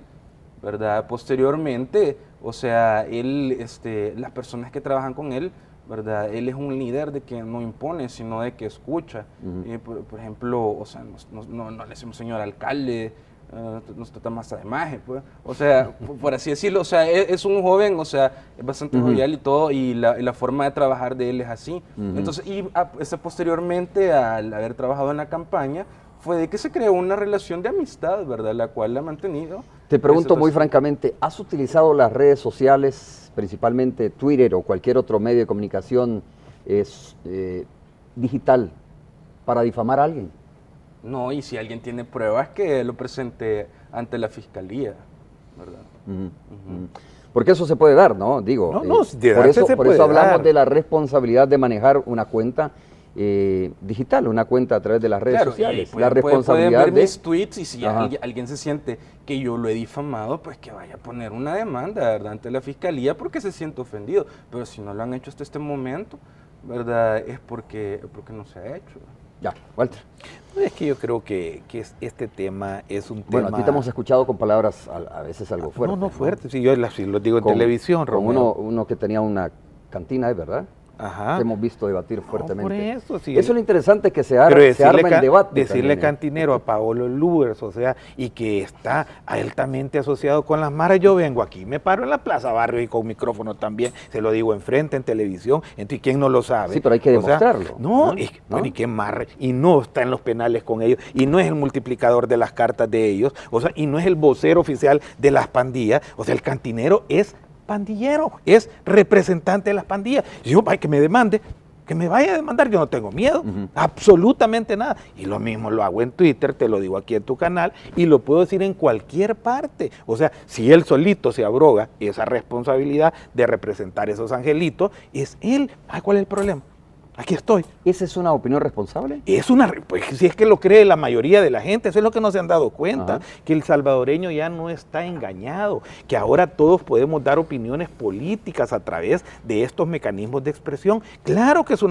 ¿verdad? Posteriormente, o sea, él, las personas que trabajan con él, ¿verdad? Él es un líder de que no impone, sino de que escucha. Por ejemplo, o sea, no le decimos señor alcalde, nos trata más de maje, pues. O sea, por así decirlo, o sea, es un joven, o sea, es bastante jovial y todo, y la forma de trabajar de él es así. Entonces, y posteriormente, al haber trabajado en la campaña, fue de que se creó una relación de amistad, ¿verdad? La cual la ha mantenido. Te pregunto muy francamente, ¿has utilizado las redes sociales, principalmente Twitter o cualquier otro medio de comunicación digital, para difamar a alguien? No, y si alguien tiene pruebas, que lo presente ante la fiscalía, ¿verdad? Porque eso se puede dar, ¿no? Digo, por eso hablamos de la responsabilidad de manejar una cuenta digital, una cuenta a través de las redes sociales. La responsabilidad pueden ver mis tweets, y si alguien se siente que yo lo he difamado, pues que vaya a poner una demanda, ¿verdad?, ante la fiscalía, porque se siente ofendido. Pero si no lo han hecho hasta este momento, ¿verdad?, es porque no se ha hecho. Ya, Walter. Es que yo creo que este tema es un tema... Bueno, aquí te hemos escuchado con palabras a veces algo fuertes. No fuertes, sí, yo lo digo en televisión, Romeo. Uno que tenía una cantina, ¿verdad? Ajá. Te hemos visto debatir fuertemente. Por eso, sí. Eso es lo interesante, que se arma el debate. Decirle cantinero a Paolo Lubers, o sea, y que está altamente asociado con las maras. Yo vengo aquí, me paro en la Plaza Barrio y con micrófono también, se lo digo enfrente, en televisión, entonces ¿quién no lo sabe? Sí, pero hay que demostrarlo. Bueno, y qué marre, y no está en los penales con ellos, y no es el multiplicador de las cartas de ellos, o sea, y no es el vocero oficial de las pandillas, o sea, el cantinero es pandillero, es representante de las pandillas. Y yo, que me demande, que me vaya a demandar, yo no tengo miedo, absolutamente nada. Y lo mismo lo hago en Twitter, te lo digo aquí en tu canal, y lo puedo decir en cualquier parte. O sea, si él solito se abroga esa responsabilidad de representar esos angelitos, es él. ¿Cuál es el problema? Aquí estoy. ¿Esa es una opinión responsable? Pues si es que lo cree la mayoría de la gente, eso es lo que no se han dado cuenta, que el salvadoreño ya no está engañado, que ahora todos podemos dar opiniones políticas a través de estos mecanismos de expresión. Claro que es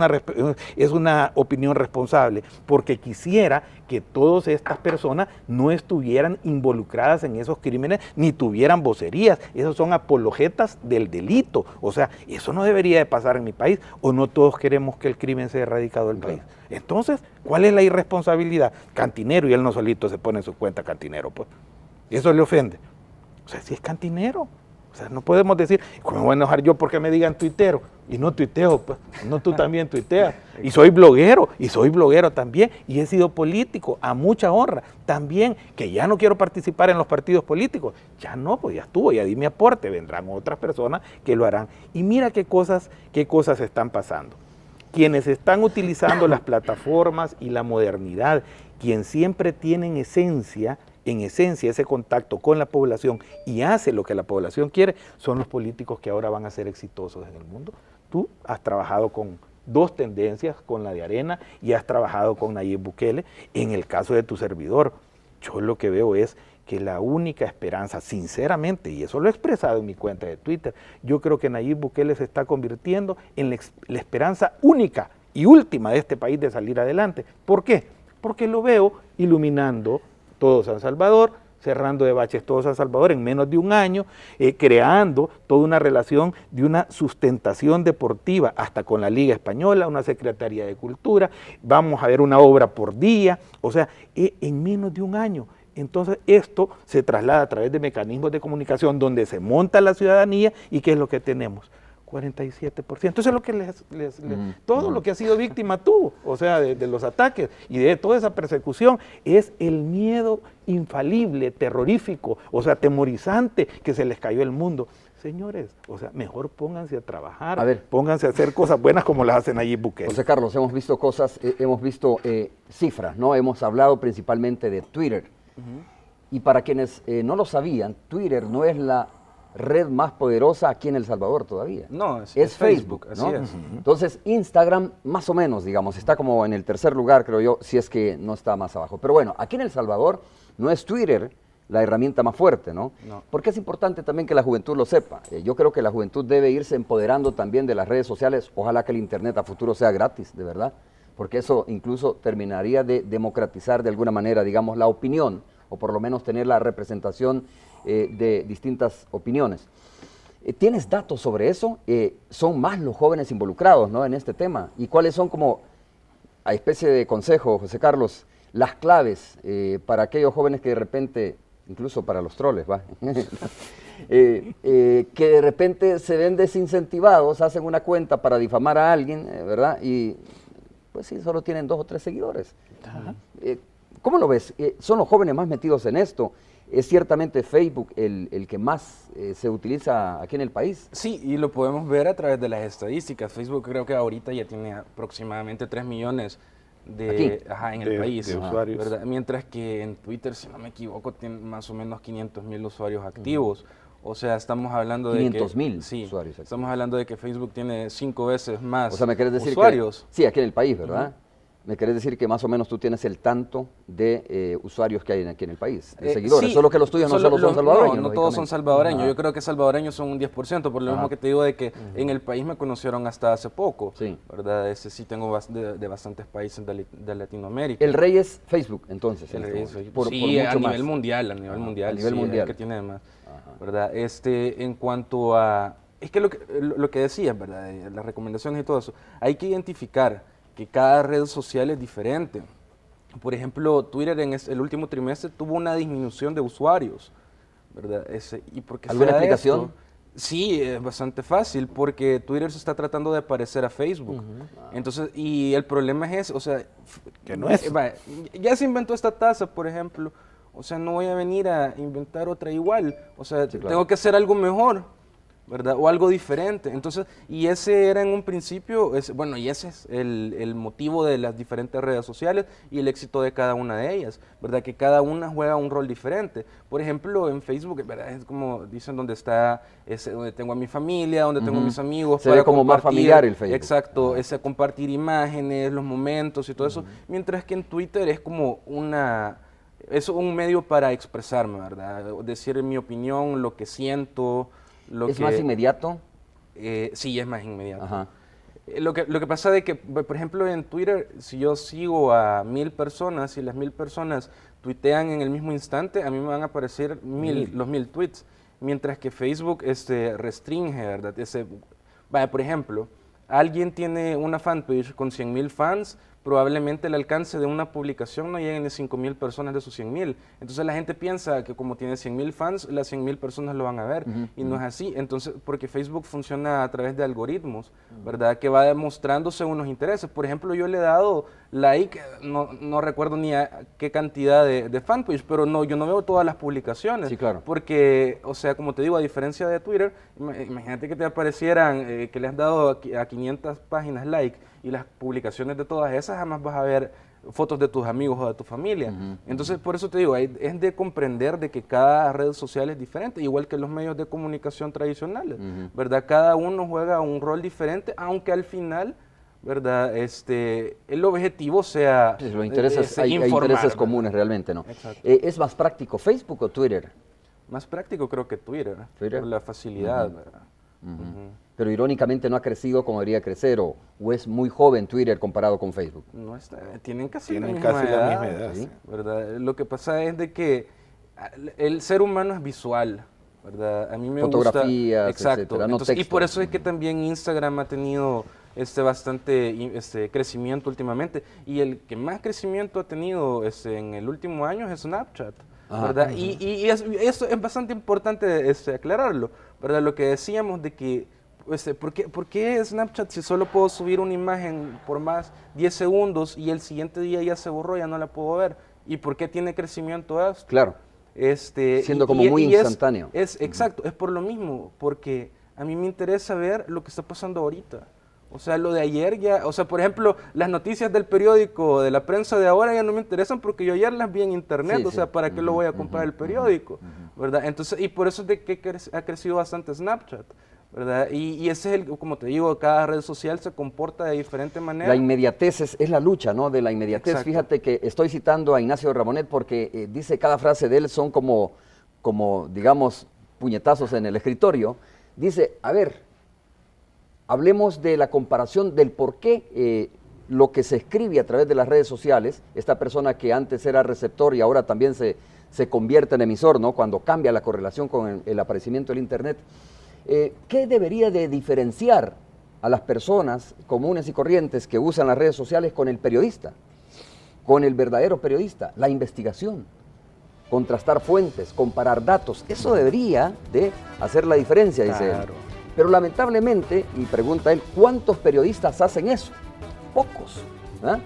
una opinión responsable, porque quisiera que todas estas personas no estuvieran involucradas en esos crímenes, ni tuvieran vocerías. Esos son apologetas del delito. O sea, eso no debería de pasar en mi país, o no todos queremos que el crimen sea erradicado del país. Entonces, ¿cuál es la irresponsabilidad? Cantinero, y él no solito se pone en su cuenta cantinero, pues. Eso le ofende. O sea, si es cantinero. O sea, no podemos decir, ¿cómo me voy a enojar yo porque me digan tuitero? Y no tuiteo, pues. No, tú también tuiteas. Y soy bloguero también. Y he sido político, a mucha honra. También, que ya no quiero participar en los partidos políticos. Ya no, pues ya estuvo, ya di mi aporte. Vendrán otras personas que lo harán. Y mira qué cosas están pasando. Quienes están utilizando las plataformas y la modernidad, quien siempre tiene en esencia ese contacto con la población y hace lo que la población quiere, son los políticos que ahora van a ser exitosos en el mundo. Tú has trabajado con dos tendencias, con la de Arena, y has trabajado con Nayib Bukele. En el caso de tu servidor, yo lo que veo es que la única esperanza, sinceramente, y eso lo he expresado en mi cuenta de Twitter, yo creo que Nayib Bukele se está convirtiendo en la esperanza única y última de este país de salir adelante. ¿Por qué? Porque lo veo iluminando todo San Salvador, cerrando de baches todo San Salvador en menos de un año, creando toda una relación de una sustentación deportiva, hasta con la Liga Española, una Secretaría de Cultura, vamos a ver una obra por día, o sea, en menos de un año. Entonces esto se traslada a través de mecanismos de comunicación donde se monta la ciudadanía, y ¿qué es lo que tenemos? 47%. Eso es lo que todo lo que ha sido víctima tuvo, o sea, de los ataques y de toda esa persecución, es el miedo infalible, terrorífico, o sea, temorizante, que se les cayó el mundo. Señores, o sea, mejor pónganse a trabajar, pónganse a hacer cosas buenas como las hacen allí Bukele. José Carlos, hemos visto cosas, hemos visto cifras, ¿no? Hemos hablado principalmente de Twitter. Y para quienes no lo sabían, Twitter no es la red más poderosa aquí en El Salvador todavía. No, es Facebook, ¿no? Así es. Entonces, Instagram, más o menos, digamos, está como en el tercer lugar, creo yo, si es que no está más abajo. Pero bueno, aquí en El Salvador no es Twitter la herramienta más fuerte, ¿no? No. Porque es importante también que la juventud lo sepa. Yo creo que la juventud debe irse empoderando también de las redes sociales. Ojalá que el Internet a futuro sea gratis, de verdad, porque eso incluso terminaría de democratizar de alguna manera, digamos, la opinión, o por lo menos tener la representación de distintas opiniones. ¿Tienes datos sobre eso? ¿Son más los jóvenes involucrados, ¿no?, en este tema? ¿Y cuáles son, como a especie de consejo, José Carlos, las claves para aquellos jóvenes que de repente, incluso para los troles, ¿va? Que de repente se ven desincentivados, hacen una cuenta para difamar a alguien, ¿verdad? Y pues sí, solo tienen 2 o 3 seguidores. ¿Cómo lo ves? ¿Son los jóvenes más metidos en esto? ¿Es ciertamente Facebook el que más se utiliza aquí en el país? Sí, y lo podemos ver a través de las estadísticas. Facebook creo que ahorita ya tiene aproximadamente 3 millones en el país, de usuarios. ¿verdad? Mientras que en Twitter, si no me equivoco, tiene más o menos 500,000 usuarios activos. O sea, estamos hablando de 500,000 sí, usuarios activos. estamos hablando de que Facebook tiene 5 veces más O sea, me quieres decir usuarios. sí, aquí en el país, ¿verdad? Me querés decir que más o menos tú tienes el tanto de usuarios que hay aquí en el país, de seguidores, Sí, solo que los tuyos no solo son salvadoreños. No todos son salvadoreños, yo creo que salvadoreños son un 10%, por lo mismo Ajá. que te digo de que en el país me conocieron hasta hace poco, Sí. ¿verdad? Sí tengo de bastantes países de Latinoamérica. El rey es Facebook, entonces. El en rey este es momento, Facebook. Sí, mucho a nivel más. mundial, A nivel sí, mundial. el que tiene más, ¿verdad? En cuanto a, es que lo que decías, ¿verdad? De las recomendaciones y todo eso, hay que identificar que cada red social es diferente. Por ejemplo, Twitter en el último trimestre tuvo una disminución de usuarios, ¿verdad? ¿Y por qué ¿Alguna será explicación? esto? Sí, es bastante fácil, porque Twitter se está tratando de parecer a Facebook. Entonces, y el problema es ese, o sea, Que no es. Ya se inventó esta tasa, por ejemplo, o sea, no voy a venir a inventar otra igual, o sea, Sí, claro. tengo que hacer algo mejor, ¿verdad? O algo diferente. Entonces, y ese era en un principio, bueno, y ese es el motivo de las diferentes redes sociales y el éxito de cada una de ellas, ¿verdad? Que cada una juega un rol diferente. Por ejemplo, en Facebook, ¿verdad? Es como dicen donde está, donde tengo a mi familia, donde tengo a mis amigos. Se ve como más familiar el Facebook. Exacto, compartir imágenes, los momentos y todo eso. Mientras que en Twitter es como es un medio para expresarme, ¿verdad? Decir mi opinión, lo que siento. ¿Es más inmediato? Sí, es más inmediato. Ajá. Lo que pasa es que, por ejemplo, en Twitter, si yo sigo a 1000 personas y las 1000 personas tuitean en el mismo instante, a mí me van a aparecer los 1000 tweets. Mientras que Facebook restringe, ¿verdad? Por ejemplo, alguien tiene una fanpage con 100,000 fans, probablemente el alcance de una publicación no llegue ni 5,000 personas de sus 100,000. Entonces la gente piensa que como tiene 100,000 fans, las 100,000 personas lo van a ver. Y no es así. Entonces, porque Facebook funciona a través de algoritmos, ¿verdad? Que va demostrándose unos intereses. Por ejemplo, yo le he dado like, no recuerdo ni a qué cantidad de fanpage, pero yo no veo todas las publicaciones. Sí, claro. Porque, o sea, como te digo, a diferencia de Twitter, imagínate que te aparecieran que le has dado a 500 páginas like y las publicaciones de todas esas jamás vas a ver fotos de tus amigos o de tu familia. Entonces, por eso te digo, es de comprender de que cada red social es diferente, igual que los medios de comunicación tradicionales, ¿verdad? Cada uno juega un rol diferente, aunque al final, ¿verdad? El objetivo sea Sí, los intereses, hay informar, intereses ¿verdad? comunes realmente, ¿no? Exacto. ¿Es más práctico Facebook o Twitter? Más práctico creo que Twitter, Twitter. por la facilidad, ¿verdad? Pero irónicamente no ha crecido como debería crecer, o es muy joven Twitter comparado con Facebook. No tienen casi Tienen la misma casi edad, la misma edad, ¿sí? sí. ¿verdad? Lo que pasa es de que el ser humano es visual, ¿verdad? A mí me Fotografías, gusta, exacto. etcétera, no Entonces, y texto. por eso es que también Instagram ha tenido bastante crecimiento últimamente, y el que más crecimiento ha tenido en el último año es Snapchat. Ajá. ¿Verdad? Y eso es bastante importante aclararlo, ¿verdad? Lo que decíamos de que ¿por qué Snapchat si solo puedo subir una imagen por más 10 segundos y el siguiente día ya se borró, ya no la puedo ver? ¿Y por qué tiene crecimiento esto? Claro. Siendo como muy instantáneo. Exacto, es por lo mismo, porque a mí me interesa ver lo que está pasando ahorita. O sea, lo de ayer ya, o sea, por ejemplo, las noticias del periódico, de la prensa de ahora ya no me interesan porque yo ayer las vi en internet, Sí, o sea, sí. ¿para qué lo voy a comprar el periódico? ¿Verdad? Entonces, y por eso es de que ha crecido bastante Snapchat, ¿verdad? Y ese es como te digo, cada red social se comporta de diferente manera. La inmediatez es la lucha, ¿no? De la inmediatez. Exacto. Fíjate que estoy citando a Ignacio Ramonet porque dice cada frase de él son como, digamos, puñetazos en el escritorio. Dice, a ver, hablemos de la comparación del por qué lo que se escribe a través de las redes sociales, esta persona que antes era receptor y ahora también se convierte en emisor, ¿no? Cuando cambia la correlación con el aparecimiento del Internet. ¿Qué debería de diferenciar a las personas comunes y corrientes que usan las redes sociales con el periodista, con el verdadero periodista? La investigación, contrastar fuentes, comparar datos, eso debería de hacer la diferencia, dice él. Pero lamentablemente, y pregunta él, ¿cuántos periodistas hacen eso? Pocos, ¿eh?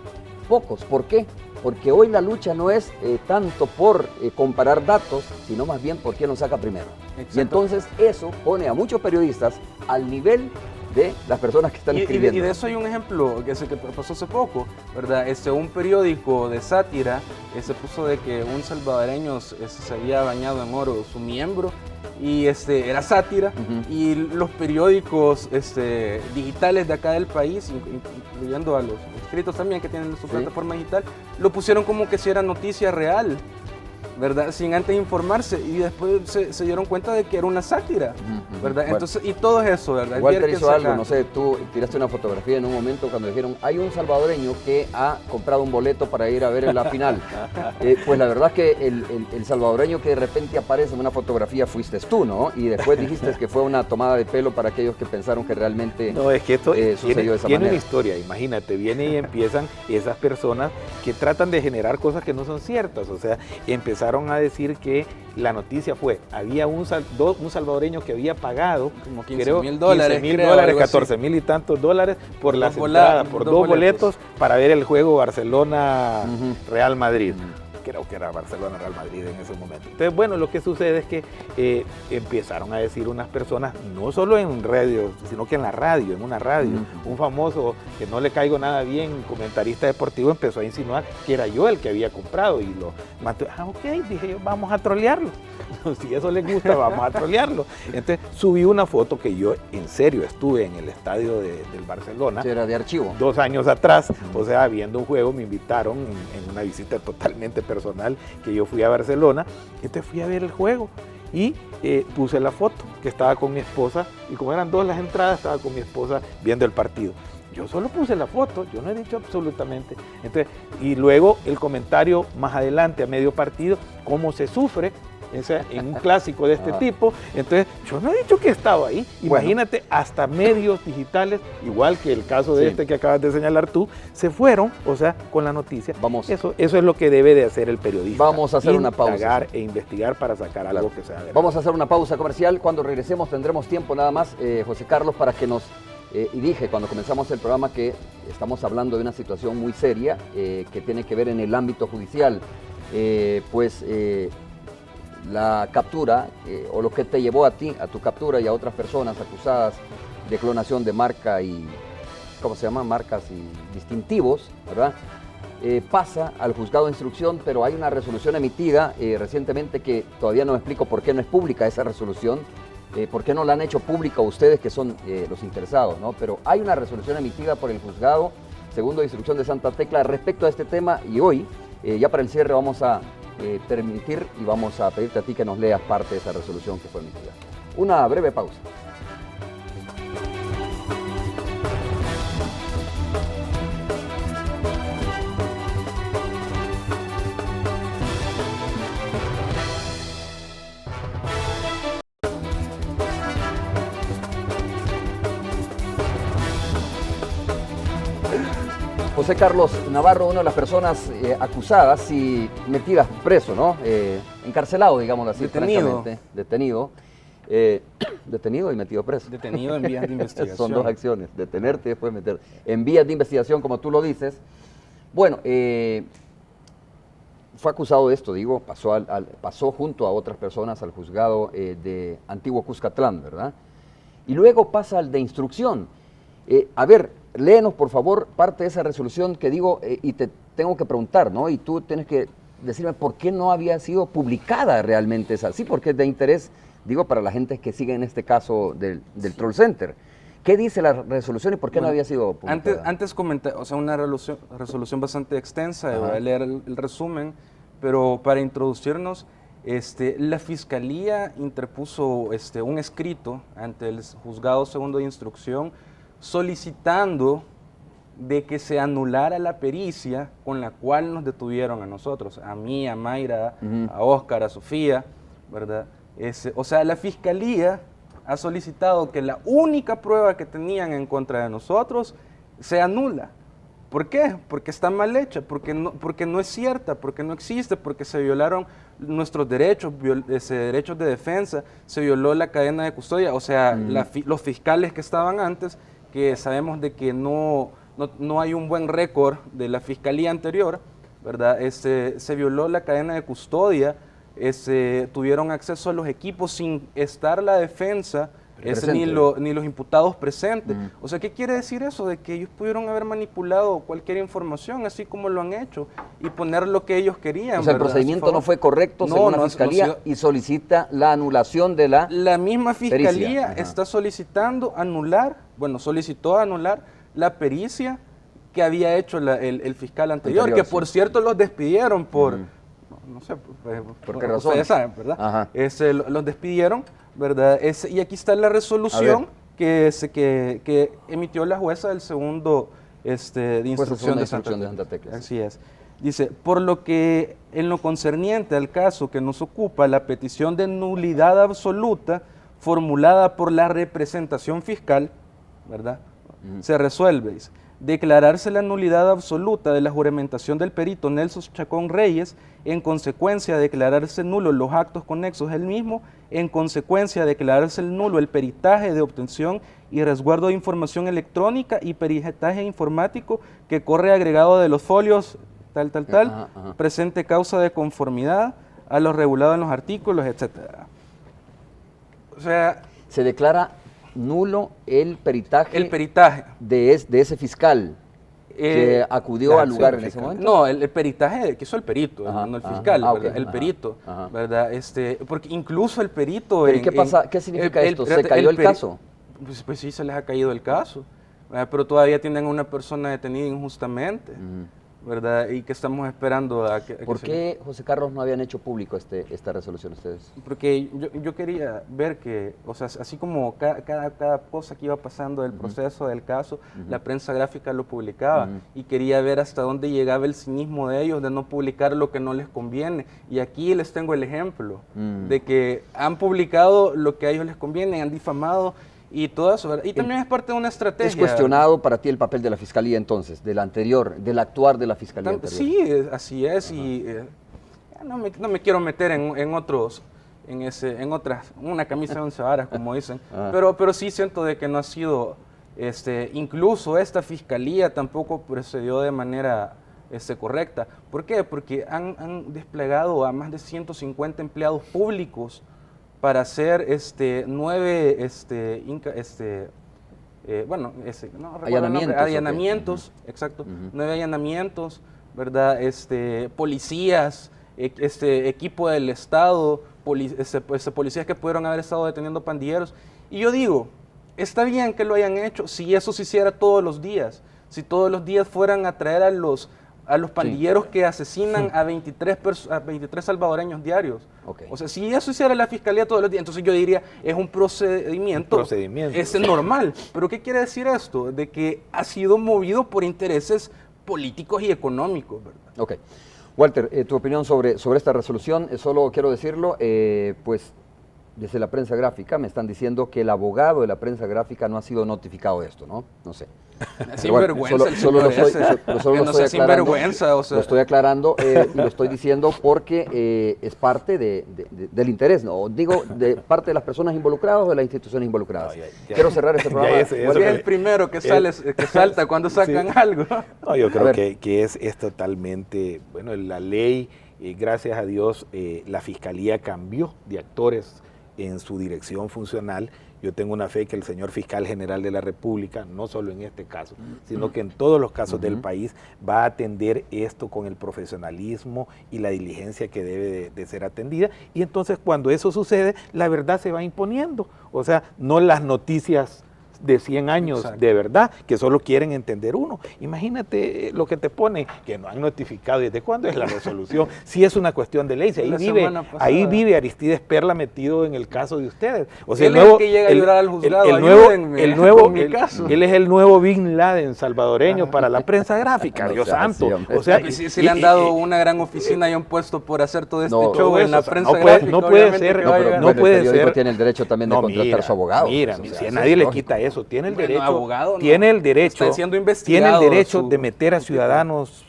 Pocos. ¿Por qué? Porque hoy la lucha no es tanto por comparar datos, sino más bien por quién lo saca primero. Exacto. Y entonces eso pone a muchos periodistas al nivel de las personas que están escribiendo. Y de eso hay un ejemplo que pasó hace poco, ¿verdad? Un periódico de sátira se puso de que un salvadoreño se había bañado en oro su miembro, y era sátira, y los periódicos digitales de acá del país, incluyendo a los escritos también que tienen su plataforma digital, lo pusieron como que si era noticia real, ¿verdad? Sin antes informarse, y después se dieron cuenta de que era una sátira, ¿verdad? Bueno, entonces, y todo eso, ¿verdad? Walter hizo algo, no sé, tú tiraste una fotografía en un momento cuando dijeron, hay un salvadoreño que ha comprado un boleto para ir a ver en la final. Pues la verdad es que el salvadoreño que de repente aparece en una fotografía fuiste tú, ¿no? Y después dijiste que fue una tomada de pelo para aquellos que pensaron que realmente no, es que esto sucedió de esa tiene manera. Una historia, imagínate, vienen y empiezan esas personas que tratan de generar cosas que no son ciertas, o sea, empezaron a decir que la noticia fue, había un salvadoreño que había pagado como $15,000, 14,000 y tantos dólares por las entradas, por dos boletos para ver el juego Barcelona-Real Madrid. Creo que era Barcelona-Real Madrid en ese momento. Entonces, bueno, lo que sucede es que empezaron a decir unas personas, no solo en radio, sino que en la radio, en una radio, un famoso que no le caigo nada bien, comentarista deportivo, empezó a insinuar que era yo el que había comprado y lo mató. Ok, dije yo, vamos a trolearlo. Si eso les gusta, vamos a trolearlo. Entonces, subí una foto que yo, en serio, estuve en el estadio del Barcelona. Era de archivo. 2 años atrás, o sea, viendo un juego, me invitaron en una visita totalmente personal, que yo fui a Barcelona, entonces fui a ver el juego y puse la foto, que estaba con mi esposa, y como eran 2 las entradas, estaba con mi esposa viendo el partido. Yo solo puse la foto, yo no he dicho absolutamente. Entonces, y luego el comentario más adelante, a medio partido, cómo se sufre en un clásico de este tipo. Entonces, yo no he dicho que estaba ahí. Imagínate, hasta medios digitales, igual que el caso de este que acabas de señalar tú, se fueron, o sea, con la noticia. Eso es lo que debe de hacer el periodista. Vamos a hacer una pausa. Indagar e investigar para sacar algo que sea verdad. Vamos a hacer una pausa comercial. Cuando regresemos tendremos tiempo nada más, José Carlos, para que nos... y dije cuando comenzamos el programa que estamos hablando de una situación muy seria que tiene que ver en el ámbito judicial. La captura o lo que te llevó a ti, a tu captura y a otras personas acusadas de clonación de marca y, ¿cómo se llama? Marcas y distintivos, ¿verdad? Pasa al juzgado de instrucción, pero hay una resolución emitida recientemente que todavía no me explico por qué no es pública esa resolución, por qué no la han hecho pública ustedes que son los interesados, ¿no? Pero hay una resolución emitida por el juzgado segundo de instrucción de Santa Tecla respecto a este tema y hoy, ya para el cierre, vamos a permitir y vamos a pedirte a ti que nos leas parte de esa resolución que fue emitida. Una breve pausa. José Carlos Navarro, una de las personas acusadas y metidas preso, ¿no? Encarcelado, digámoslo así, francamente. Detenido. Detenido y metido preso. Detenido en vías de investigación. Son 2 acciones, detenerte y después meter. En vías de investigación, como tú lo dices. Bueno, fue acusado de esto, digo, pasó junto a otras personas al juzgado de Antiguo Cuscatlán, ¿verdad? Y luego pasa al de instrucción. A ver, léenos por favor parte de esa resolución que digo y te tengo que preguntar, ¿no? Y tú tienes que decirme por qué no había sido publicada realmente esa. Sí, porque es de interés Digo para la gente que sigue en este caso del Troll Center. ¿Qué dice la resolución y por qué no había sido publicada? Antes comenté, o sea, una resolución bastante extensa, Ajá. voy a leer el resumen, pero para introducirnos, la Fiscalía interpuso un escrito ante el Juzgado Segundo de Instrucción solicitando de que se anulara la pericia con la cual nos detuvieron a nosotros, a mí, a Mayra, a Óscar, a Sofía, ¿verdad? O sea, la Fiscalía ha solicitado que la única prueba que tenían en contra de nosotros se anula. ¿Por qué? Porque está mal hecha, porque no es cierta, porque no existe, porque se violaron nuestros derechos, derechos de defensa, se violó la cadena de custodia, o sea, los fiscales que estaban antes, que sabemos de que no hay un buen récord de la fiscalía anterior, ¿verdad? Se violó la cadena de custodia, tuvieron acceso a los equipos sin estar la defensa, ni los imputados presentes. O sea, ¿qué quiere decir eso? De que ellos pudieron haber manipulado cualquier información, así como lo han hecho, y poner lo que ellos querían. O sea, el procedimiento no fue correcto según la Fiscalía y solicita la anulación de la... La misma Fiscalía está solicitando solicitó anular la pericia que había hecho el fiscal anterior, que por cierto los despidieron por... No sé, ¿por qué razón? Ustedes saben, ¿verdad? Los despidieron, ¿verdad? Y aquí está la resolución que emitió la jueza del segundo de instrucción de Santa Tecla. Así es. Dice, por lo que en lo concerniente al caso que nos ocupa, la petición de nulidad absoluta formulada por la representación fiscal, ¿verdad? Se resuelve, dice, declararse la nulidad absoluta de la juramentación del perito Nelson Chacón Reyes, en consecuencia de declararse nulo los actos conexos al mismo, en consecuencia de declararse nulo el peritaje de obtención y resguardo de información electrónica y peritaje informático que corre agregado de los folios presente causa de conformidad a lo regulado en los artículos, etcétera. O sea, se declara nulo el peritaje de ese fiscal que acudió al lugar en ese momento. No, el peritaje que hizo el perito, no el fiscal, el perito, ¿verdad? Porque incluso el perito... ¿Pero qué pasa? ¿Qué significa esto? ¿Se cayó el caso? Pues sí, se les ha caído el caso, pero todavía tienen a una persona detenida injustamente. ¿Verdad? Y que estamos esperando a que... ¿Por qué, José Carlos, no habían hecho público esta resolución ustedes? Porque yo quería ver que, o sea, así como cada cosa que iba pasando del proceso, del caso, la prensa gráfica lo publicaba, y quería ver hasta dónde llegaba el cinismo de ellos de no publicar lo que no les conviene. Y aquí les tengo el ejemplo de que han publicado lo que a ellos les conviene, han difamado y todo eso, ¿verdad? Y también es parte de una estrategia. ¿Es cuestionado para ti el papel de la Fiscalía entonces, del anterior, del actuar de la Fiscalía anterior? Sí, así es, y no me quiero meter en una camisa de 11 varas, como dicen, pero sí siento de que no ha sido, incluso esta Fiscalía tampoco procedió de manera correcta. ¿Por qué? Porque han desplegado a más de 150 empleados públicos para hacer 9 allanamientos, exacto, 9 allanamientos, ¿verdad? Policías, equipo del Estado, policías que pudieron haber estado deteniendo pandilleros. Y yo digo, está bien que lo hayan hecho si eso se hiciera todos los días, si todos los días fueran a traer a los pandilleros que asesinan a 23 salvadoreños diarios. O sea, si eso hiciera la Fiscalía todos los días, entonces yo diría, es un procedimiento. Es normal. ¿Pero qué quiere decir esto? De que ha sido movido por intereses políticos y económicos, ¿verdad? Ok. Walter, tu opinión sobre esta resolución, solo quiero decirlo, pues desde la prensa gráfica me están diciendo que el abogado de la prensa gráfica no ha sido notificado de esto, ¿no? No sé. Sinvergüenza, lo estoy aclarando y lo estoy diciendo porque es parte del interés, ¿no? Digo, de parte de las personas involucradas o de las instituciones involucradas. Quiero cerrar este programa. Es el primero que salta cuando sacan algo. No, yo creo que es totalmente, bueno, la ley, gracias a Dios, la Fiscalía cambió de actores en su dirección funcional yo tengo una fe que el señor fiscal general de la República, no solo en este caso, sino que en todos los casos del país, va a atender esto con el profesionalismo y la diligencia que debe de ser atendida. Y entonces cuando eso sucede, la verdad se va imponiendo. O sea, no las noticias de 100 años. Exacto. De verdad, que solo quieren entender uno. Imagínate lo que te pone, que no han notificado desde cuándo es la resolución, si es una cuestión de ley, si ahí vive Aristides Perla metido en el caso de ustedes. O sea, él es el que llega a llorar al juzgado, él es el nuevo Bin Laden salvadoreño para la prensa gráfica, Dios santo. O sea, si le han dado una gran oficina y un puesto por hacer todo este show en la prensa gráfica. No puede ser, no puede ser. Tiene el derecho también de contratar a su abogado. Mira, si a nadie le quita eso, tiene el derecho, abogado, tiene el derecho de meter a ciudadanos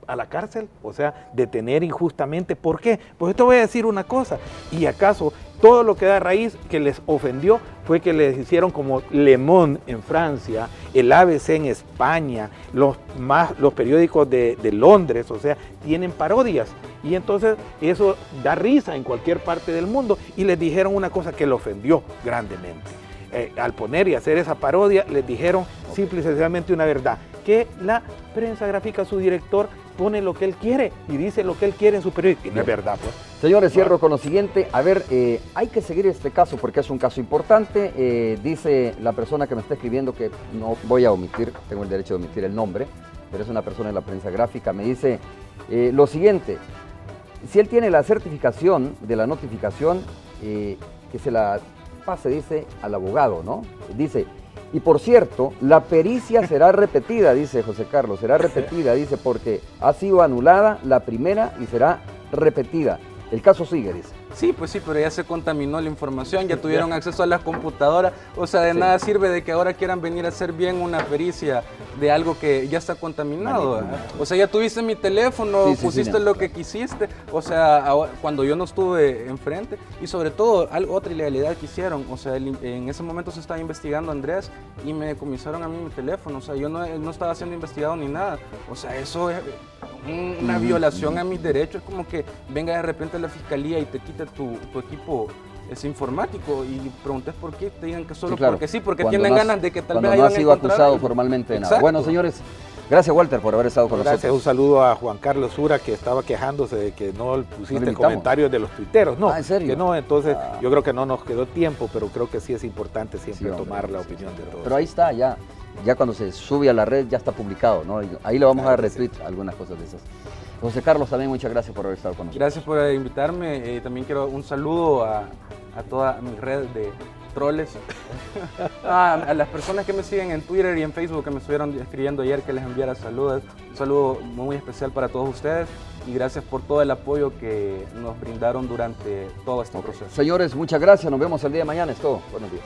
a la cárcel, o sea, detener injustamente. ¿Por qué? Pues te voy a decir una cosa, y acaso todo lo que da raíz que les ofendió fue que les hicieron como Le Monde en Francia, el ABC en España, los periódicos de Londres, o sea, tienen parodias, y entonces eso da risa en cualquier parte del mundo, y les dijeron una cosa que le ofendió grandemente. Al poner y hacer esa parodia, les dijeron simple y sencillamente una verdad, que la prensa gráfica, su director, pone lo que él quiere y dice lo que él quiere en su periódico. Y no es verdad, pues. Señores, cierro con lo siguiente. A ver, hay que seguir este caso porque es un caso importante. Dice la persona que me está escribiendo, que no voy a omitir, tengo el derecho de omitir el nombre, pero es una persona de la prensa gráfica, me dice lo siguiente: si él tiene la certificación de la notificación, que se la pase, dice, al abogado, ¿no? Dice, y por cierto, la pericia será repetida, dice José Carlos, será repetida, dice, porque ha sido anulada la primera y será repetida. El caso sigue, dice. Sí, pues sí, pero ya se contaminó la información, ya tuvieron acceso a las computadoras, o sea, de nada sirve de que ahora quieran venir a hacer bien una pericia de algo que ya está contaminado. O sea, ya tuviste mi teléfono, pusiste lo que quisiste, o sea, ahora, cuando yo no estuve enfrente, y sobre todo, otra ilegalidad que hicieron, o sea, en ese momento se estaba investigando a Andrés y me decomisaron a mí mi teléfono, o sea, yo no estaba siendo investigado ni nada, o sea, eso es una violación a mis derechos. Es como que venga de repente la fiscalía y te quite tu equipo informático y preguntes por qué, te digan que solo porque sí, porque cuando tienen ganas de que tal vez hayan no ha sido acusado formalmente de nada. Bueno, señores, gracias, Walter, por haber estado con nosotros. Un saludo a Juan Carlos Sura, que estaba quejándose de que no pusiste comentarios de los tuiteros. No, ¿en serio? Que no, entonces yo creo que no nos quedó tiempo, pero creo que sí es importante siempre tomar la opinión de todos. Pero ahí está, ya cuando se sube a la red ya está publicado, ¿no? Ahí le vamos a dar retweet algunas cosas de esas. José Carlos, también muchas gracias por haber estado con nosotros. Gracias por invitarme. También quiero un saludo a toda mi red de troles, a las personas que me siguen en Twitter y en Facebook, que me estuvieron escribiendo ayer que les enviara saludos. Un saludo muy especial para todos ustedes y gracias por todo el apoyo que nos brindaron durante todo este proceso. Señores, muchas gracias. Nos vemos el día de mañana. Es todo. Buenos días.